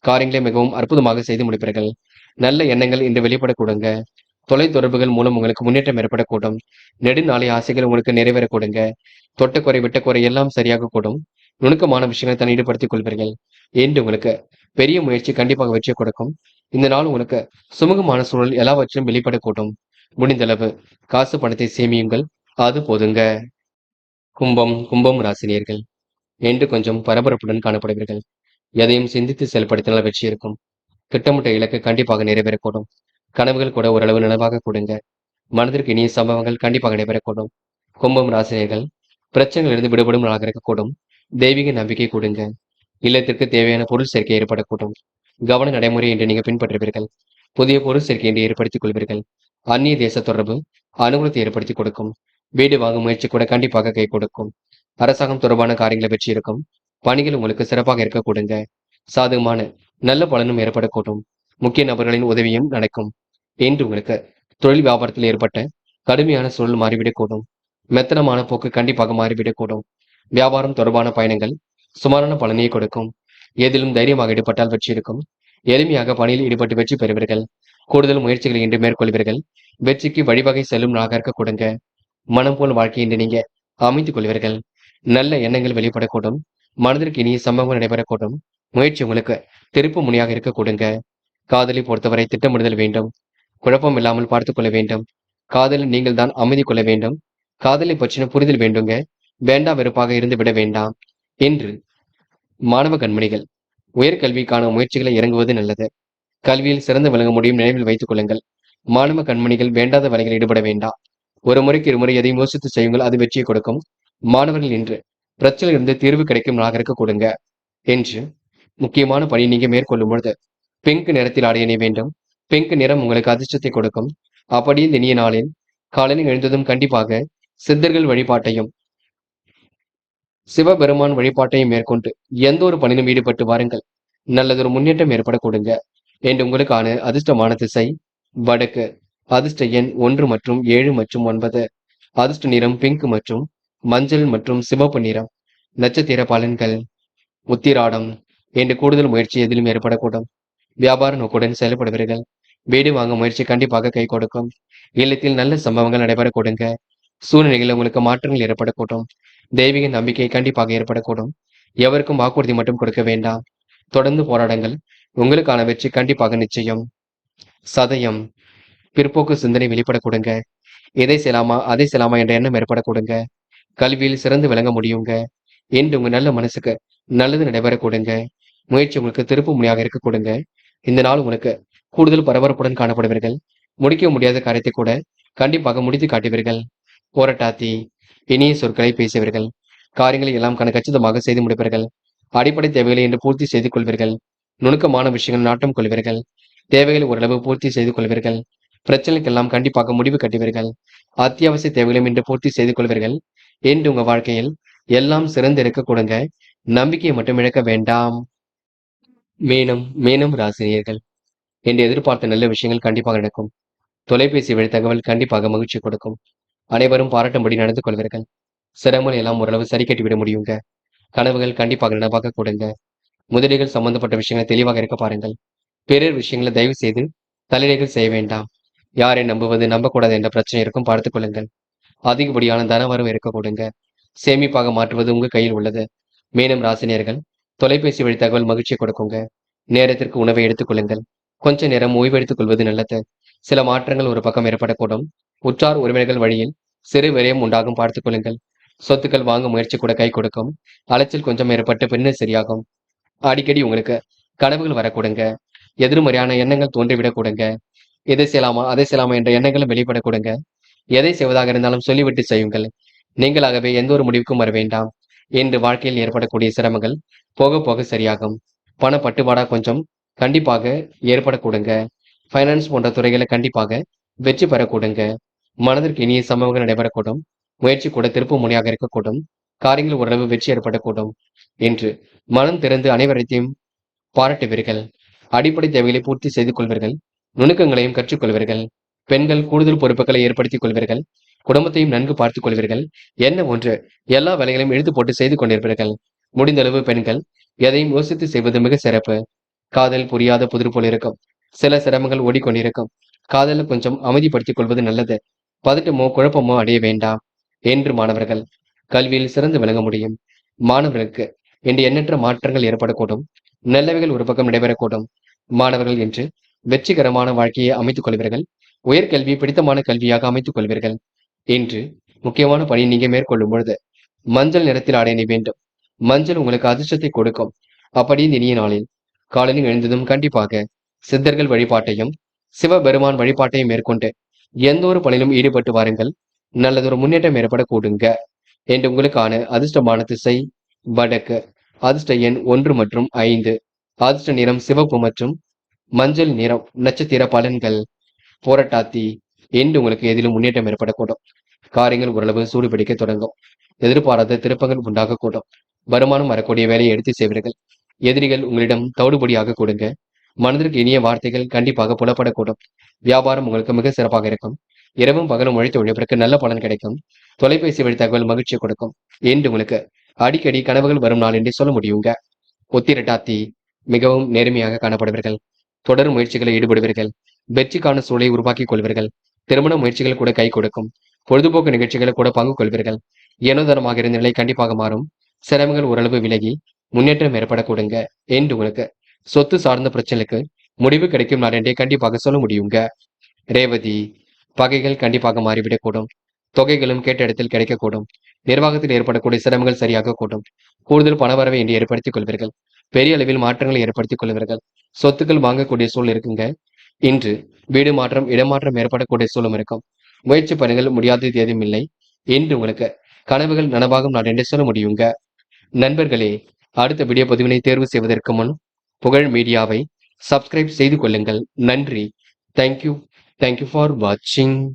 காரியங்களை மிகவும் அற்புதமாக செய்து முடிப்பீர்கள். நல்ல எண்ணங்கள் இன்று வெளிப்பட கொடுங்க. தொலை தொடர்புகள் மூலம் உங்களுக்கு முன்னேற்றம் ஏற்படக்கூடும். நெடுநாளை ஆசைகள் உங்களுக்கு நிறைவேற கொடுங்க. தொட்டக்குறை விட்டக்குறை எல்லாம் சரியாக கூடும். நுணுக்கமான விஷயங்களை தன்னை ஈடுபடுத்திக் கொள்வீர்கள். என்று உங்களுக்கு பெரிய முயற்சி கண்டிப்பாக வெற்றி கொடுக்கும். இந்த நாள் உங்களுக்கு சுமூகமான சூழல் எல்லாவற்றிலும் வெளிப்படக்கூடும். முடிந்தளவு காசு பணத்தை சேமியுங்கள், அது போதுங்க. கும்பம் ராசினியர்கள், என்று கொஞ்சம் பரபரப்புடன் காணப்படுவீர்கள். எதையும் சிந்தித்து செயல்படுத்தினால் வெற்றி இருக்கும். திட்டமிட்ட இலக்கு கண்டிப்பாக நிறைவேறக்கூடும். கனவுகள் கூட ஓரளவு நனவாக கொடுங்க. மனதிற்கு இனிய சம்பவங்கள் கண்டிப்பாக நடைபெறக்கூடும். கும்பம் ராசினியர்கள், பிரச்சனைகளிலிருந்து விடுபடும் நாளாக இருக்கக்கூடும். தெய்வீக நம்பிக்கை கொடுங்க. இல்லத்திற்கு தேவையான பொருள் சேர்க்கை ஏற்படக்கூடும். கவன நடைமுறை என்று நீங்க பின்பற்றுவீர்கள். புதிய பொருள் சேர்க்கை என்று ஏற்படுத்திக் கொள்வீர்கள். அந்நிய தேச தொடர்பு அனுகூலத்தை ஏற்படுத்தி கொடுக்கும். வீடு வாங்கும் முயற்சி கூட கண்டிப்பாக கை கொடுக்கும். அரசாங்கம் தொடர்பான காரியங்களை வெற்றி இருக்கும். பணிகள் உங்களுக்கு சிறப்பாக இருக்க கொடுங்க. சாதகமான நல்ல பலனும் ஏற்படக்கூடும். முக்கிய நபர்களின் உதவியும் நடக்கும். என்று உங்களுக்கு தொழில் வியாபாரத்தில் ஏற்பட்ட கடுமையான சூழல் மாறிவிடக்கூடும். மெத்தனமான போக்கு கண்டிப்பாக மாறிவிடக்கூடும். வியாபாரம் தொடர்பான பயணங்கள் சுமாரான பலனையை கொடுக்கும். எதிலும் தைரியமாக ஈடுபட்டால் வெற்றி இருக்கும். எளிமையாக பணியில் ஈடுபட்டு வெற்றி பெறுவீர்கள். கூடுதல் முயற்சிகளை இன்று மேற்கொள்வீர்கள். வெற்றிக்கு வழிவகை செல்லும் நாளாக இருக்க கொடுங்க. மனம் போல் வாழ்க்கை என்று நீங்க அமைத்துக் கொள்வீர்கள். நல்ல எண்ணங்கள் வெளிப்படக்கூடும். மனதிற்கு இனிய சம்பவங்கள் நடைபெறக்கூடும். முயற்சி உங்களுக்கு திருப்பு முனையாக இருக்க கொடுங்க. காதலை பொறுத்தவரை திட்டமிடுதல் வேண்டும். குழப்பம் இல்லாமல் பார்த்துக் கொள்ள வேண்டும். காதலில் நீங்கள் தான் அமைதி கொள்ள வேண்டும். காதலை பற்றின புரிதல் வேண்டுங்க. வேண்டா வெறுப்பாக இருந்து விட வேண்டாம். என்று மாணவ கண்மணிகள், உயர்கல்விக்கான முயற்சிகளை இறங்குவது நல்லது. கல்வியில் சிறந்து விளங்க முடியும், நினைவில் வைத்துக் கொள்ளுங்கள். மாணவ கண்மணிகள் வேண்டாத வேலைகளில் ஈடுபட வேண்டாம். ஒரு முறைக்கு இருமுறை எதையும் யோசித்து செய்யுங்கள், அது வெற்றியை கொடுக்கும். மாணவர்கள் இன்று பிரச்சனையிலிருந்து தீர்வு கிடைக்கும் நாளாக இருக்க கொடுங்க. என்று முக்கியமான பணியை நீங்க மேற்கொள்ளும் பொழுது பிங்க் நிறத்தில் ஆடை அணிய வேண்டும். பிங்க் நிறம் உங்களுக்கு அதிர்ஷ்டத்தை கொடுக்கும். அப்படி இந்த இனிய நாளில் காலையில் எழுந்ததும் கண்டிப்பாக சித்தர்கள் வழிபாட்டையும் சிவபெருமான் வழிபாட்டையும் மேற்கொண்டு எந்த ஒரு பணியிலும் ஈடுபட்டு வாருங்கள். நல்லதொரு முன்னேற்றம் ஏற்பட கொடுங்க. என்று உங்களுக்கான அதிர்ஷ்டமான திசை வடக்கு. அதிர்ஷ்ட எண் 1 மற்றும் 7 மற்றும் 9. அதிர்ஷ்ட நிறம் பிங்க் மற்றும் மஞ்சள் மற்றும் சிவப்பு நிறம். நட்சத்திர பலன்கள். உத்திராடம். என்று கூடுதல் முயற்சி எதிலும் ஏற்படக்கூடும். வியாபார நோக்குடன் செயல்படுவீர்கள். வீடு வாங்க முயற்சி கண்டிப்பாக கை கொடுக்கும். இல்லத்தில் நல்ல சம்பவங்கள் நடைபெற கொடுங்க. சூழ்நிலையில் உங்களுக்கு மாற்றங்கள் ஏற்படக்கூடும். தெய்வீக நம்பிக்கை கண்டிப்பாக ஏற்படக்கூடும். எவருக்கும் வாக்குறுதி மட்டும் கொடுக்க வேண்டாம். தொடர்ந்து போராடுங்கள். உங்களுக்கான வெற்றி கண்டிப்பாக நிச்சயம். சதயம். பிற்போக்கு சிந்தனை வெளிப்பட கொடுங்க. எதை செய்யலாமா அதை செய்யலாமா என்ற எண்ணம் ஏற்பட கொடுங்க. கல்வியில் சிறந்து விளங்க முடியுங்க. என்று உங்க நல்ல மனசுக்கு நல்லது நடைபெற கொடுங்க. முயற்சி உங்களுக்கு திருப்பு முனையாக இருக்க கொடுங்க. இந்த நாள் உங்களுக்கு கூடுதல் பரபரப்புடன் காணப்படுவீர்கள். முடிக்க முடியாத காரியத்தை கூட கண்டிப்பாக முடித்து காட்டுவீர்கள். போராட்டாத்தி. இனிய சொற்களை பேசுவீர்கள். காரியங்களை எல்லாம் கச்சிதமாக செய்து முடிப்பீர்கள். அடிப்படை தேவைகளை இன்று பூர்த்தி செய்து கொள்வீர்கள். நுணுக்கமான விஷயங்கள் நாட்டம் கொள்வீர்கள். தேவைகளை ஓரளவு பூர்த்தி செய்து கொள்வீர்கள். பிரச்சனைக்கெல்லாம் கண்டிப்பாக முடிவு கட்டுவீர்கள். அத்தியாவசிய தேவைகளையும் இன்று பூர்த்தி செய்து கொள்வீர்கள். என்று உங்க வாழ்க்கையில் எல்லாம் சிறந்து இருக்க கொடுங்க. நம்பிக்கையை மட்டும் இழக்க வேண்டாம். மீனம் ராசினியர்கள். என்று எதிர்பார்த்த நல்ல விஷயங்கள் கண்டிப்பாக நடக்கும். தொலைபேசி வழி தகவல் கண்டிப்பாக மகிழ்ச்சி கொடுக்கும். அனைவரும் பாராட்டும்படி நடந்து கொள்வீர்கள். சிரமங்கள் எல்லாம் ஓரளவு சரி கட்டிவிட முடியுங்க. கனவுகள் கண்டிப்பாக நனவாக கொடுங்க. முதலீடுகள் சம்பந்தப்பட்ட விஷயங்களை தெளிவாக இருக்க பாருங்கள். பிறர் விஷயங்களை தயவு செய்து தலையீடுகள் செய்ய வேண்டாம். யாரை நம்புவது நம்பக்கூடாது என்ற பிரச்சனை இருக்கும், பார்த்துக் கொள்ளுங்கள். அதிகப்படியான தனவரவு இருக்க கொடுங்க. சேமிப்பாக மாற்றுவது உங்க கையில் உள்ளது. மீனம் ராசினியர்கள். தொலைபேசி வழி தகவல் மகிழ்ச்சியை கொடுக்குங்க. நேரத்திற்கு உணவை எடுத்துக் கொள்ளுங்கள். கொஞ்ச நேரம் ஓய்வெடுத்துக் கொள்வது நல்லது. சில மாற்றங்கள் ஒரு பக்கம் ஏற்படக்கூடும். உற்றார் உறவினர்கள் வழியில் சிறு விரயம் உண்டாகும், பார்த்துக் கொள்ளுங்கள். சொத்துக்கள் வாங்க முயற்சி கூட கை கொடுக்கும். அலைச்சல் கொஞ்சம் ஏற்பட்டு பின்னர் சரியாகும். அடிக்கடி உங்களுக்கு கனவுகள் வரக்கூடுங்க. எதிர்மறையான எண்ணங்கள் தோன்றிவிடக் கொடுங்க. எதை செய்யலாமா அதை செய்யலாமா என்ற எண்ணங்களும் வெளிப்பட கொடுங்க. எதை செய்வதாக இருந்தாலும் சொல்லிவிட்டு செய்யுங்கள். நீங்களாகவே எந்த ஒரு முடிவுக்கும் வர வேண்டாம். இன்று வாழ்க்கையில் ஏற்படக்கூடிய சிரமங்கள் போக போக சரியாகும். பண பட்டுவாடா கொஞ்சம் கண்டிப்பாக ஏற்பட கொடுங்க. ஃபைனான்ஸ் போன்ற துறைகளை கண்டிப்பாக வெற்றி பெற கொடுங்க. மனதிற்கு இனிய சம்பவங்கள் நடைபெறக்கூடும். முயற்சி கூட திருப்பு முனையாக இருக்கக்கூடும். காரியங்கள் ஓரளவு வெற்றி ஏற்படக்கூடும். என்று மனம் திறந்து அனைவரையும் பாராட்டுவீர்கள். அடிப்படை தேவைகளை பூர்த்தி செய்து கொள்வீர்கள். நுணுக்கங்களையும் கற்றுக்கொள்வீர்கள். பெண்கள் கூடுதல் பொறுப்புகளை ஏற்படுத்திக் கொள்வீர்கள். குடும்பத்தையும் நன்கு பார்த்துக் கொள்வீர்கள். என்ன ஒன்று எல்லா வேலைகளையும் இழுத்து போட்டு செய்து கொண்டிருப்பீர்கள். முடிந்தளவு பெண்கள் எதையும் யோசித்து செய்வது மிக சிறப்பு. காதல் புரியாத புதிர் போல் இருக்கும். சில சிரமங்கள் ஓடிக்கொண்டிருக்கும். காதலை கொஞ்சம் அமைதிப்படுத்திக் கொள்வது நல்லது. பதட்டமோ குழப்பமோ அடைய வேண்டாம். என்று மாணவர்கள் கல்வியில் சிறந்து விளங்க முடியும். மாணவர்களுக்கு இன்று எண்ணற்ற மாற்றங்கள் ஏற்படக்கூடும். நல்லவைகள் ஒரு பக்கம் நடைபெறக்கூடும். மாணவர்கள் என்று வெற்றிகரமான வாழ்க்கையை அமைத்துக் கொள்வீர்கள். உயர்கல்வி பிடித்தமான கல்வியாக அமைத்துக் கொள்வீர்கள். இன்று முக்கியமான பணி நீங்க மேற்கொள்ளும் பொழுது மஞ்சள் நிறத்தில் ஆடை அணிய வேண்டும். மஞ்சள் உங்களுக்கு அதிர்ஷ்டத்தை கொடுக்கும். அப்படி இந்த இனிய நாளில் காலையில் எழுந்ததும் கண்டிப்பாக சித்தர்கள் வழிபாட்டையும் சிவபெருமான் வழிபாட்டையும் மேற்கொண்டு எந்த ஒரு பணியிலும் ஈடுபட்டு வாருங்கள். நல்லதொரு முன்னேற்றம் ஏற்பட கூடுங்க. என்று உங்களுக்கான அதிர்ஷ்டமான திசை வடக்கு. அதிர்ஷ்ட எண் 1 மற்றும் 5. அதிர்ஷ்ட நிறம் சிவப்பு மற்றும் மஞ்சள் நிறம். நட்சத்திர பலன்கள். போராட்டாத்தி. என்று உங்களுக்கு எதிலும் முன்னேற்றம் ஏற்படக்கூடும். காரியங்கள் ஓரளவு சூடு பிடிக்க தொடங்கும். எதிர்பாராத திருப்பங்கள் உண்டாகக்கூடும். வருமானம் வரக்கூடிய வேலையை எடுத்து செய்வீர்கள். எதிரிகள் உங்களிடம் தவிடுபடியாக கொடுங்க. மனதிற்கு இனிய வார்த்தைகள் கண்டிப்பாக புலப்படக்கூடும். வியாபாரம் உங்களுக்கு மிக சிறப்பாக இருக்கும். இரவும் பகலும் உழைத்து உழைப்பிற்கு நல்ல பலன் கிடைக்கும். தொலைபேசி வழி தகவல் மகிழ்ச்சியை கொடுக்கும். என்று உங்களுக்கு அடிக்கடி கனவுகள் வரும் நாள் என்று சொல்ல முடியுங்க. உத்திரட்டாத்தி. மிகவும் நேர்மையாக காணப்படுவீர்கள். தொடர் முயற்சிகளை ஈடுபடுவீர்கள். வெற்றிக்கான சூழலை உருவாக்கிக் கொள்வீர்கள். திருமண முயற்சிகள் கூட கை கொடுக்கும். பொழுதுபோக்கு நிகழ்ச்சிகளை கூட பங்கு கொள்வீர்கள். ஏனோதரமாக இருந்த நிலை கண்டிப்பாக மாறும். சிரமங்கள் ஓரளவு விலகி முன்னேற்றம் ஏற்பட கொடுங்க. என்று உங்களுக்கு சொத்து சார்ந்த பிரச்சனைக்கு முடிவு கிடைக்கும் நாள் என்றே கண்டிப்பாக சொல்ல முடியுங்க. ரேவதி. பகைகள் கண்டிப்பாக மாறிவிடக்கூடும். தொகைகளும் கேட்ட இடத்தில் கிடைக்கக்கூடும். நிர்வாகத்தில் ஏற்படக்கூடிய சிரமங்கள் சரியாக கூடும். கூடுதல் பணவரவை இன்று ஏற்படுத்திக் கொள்வீர்கள். பெரிய அளவில் மாற்றங்களை ஏற்படுத்திக் கொள்வீர்கள். சொத்துக்கள் வாங்கக்கூடிய சூழல் இருக்குங்க. இன்று வீடு மாற்றம் இடமாற்றம் ஏற்படக்கூடிய சூழலும் இருக்கும். முயற்சி பணிகள் முடியாதது எதுவும் இல்லை. இன்று உங்களுக்கு கனவுகள் நனவாகும் நாள் என்று சொல்ல முடியுங்க. நண்பர்களே, அடுத்த வீடியோ பதிவினை தேர்வு செய்வதற்கு முன் புகழ் மீடியாவை சப்ஸ்கிரைப் செய்து கொள்ளுங்கள். நன்றி. தேங்க்யூ. தேங்க்யூ ஃபார் வாட்சிங்.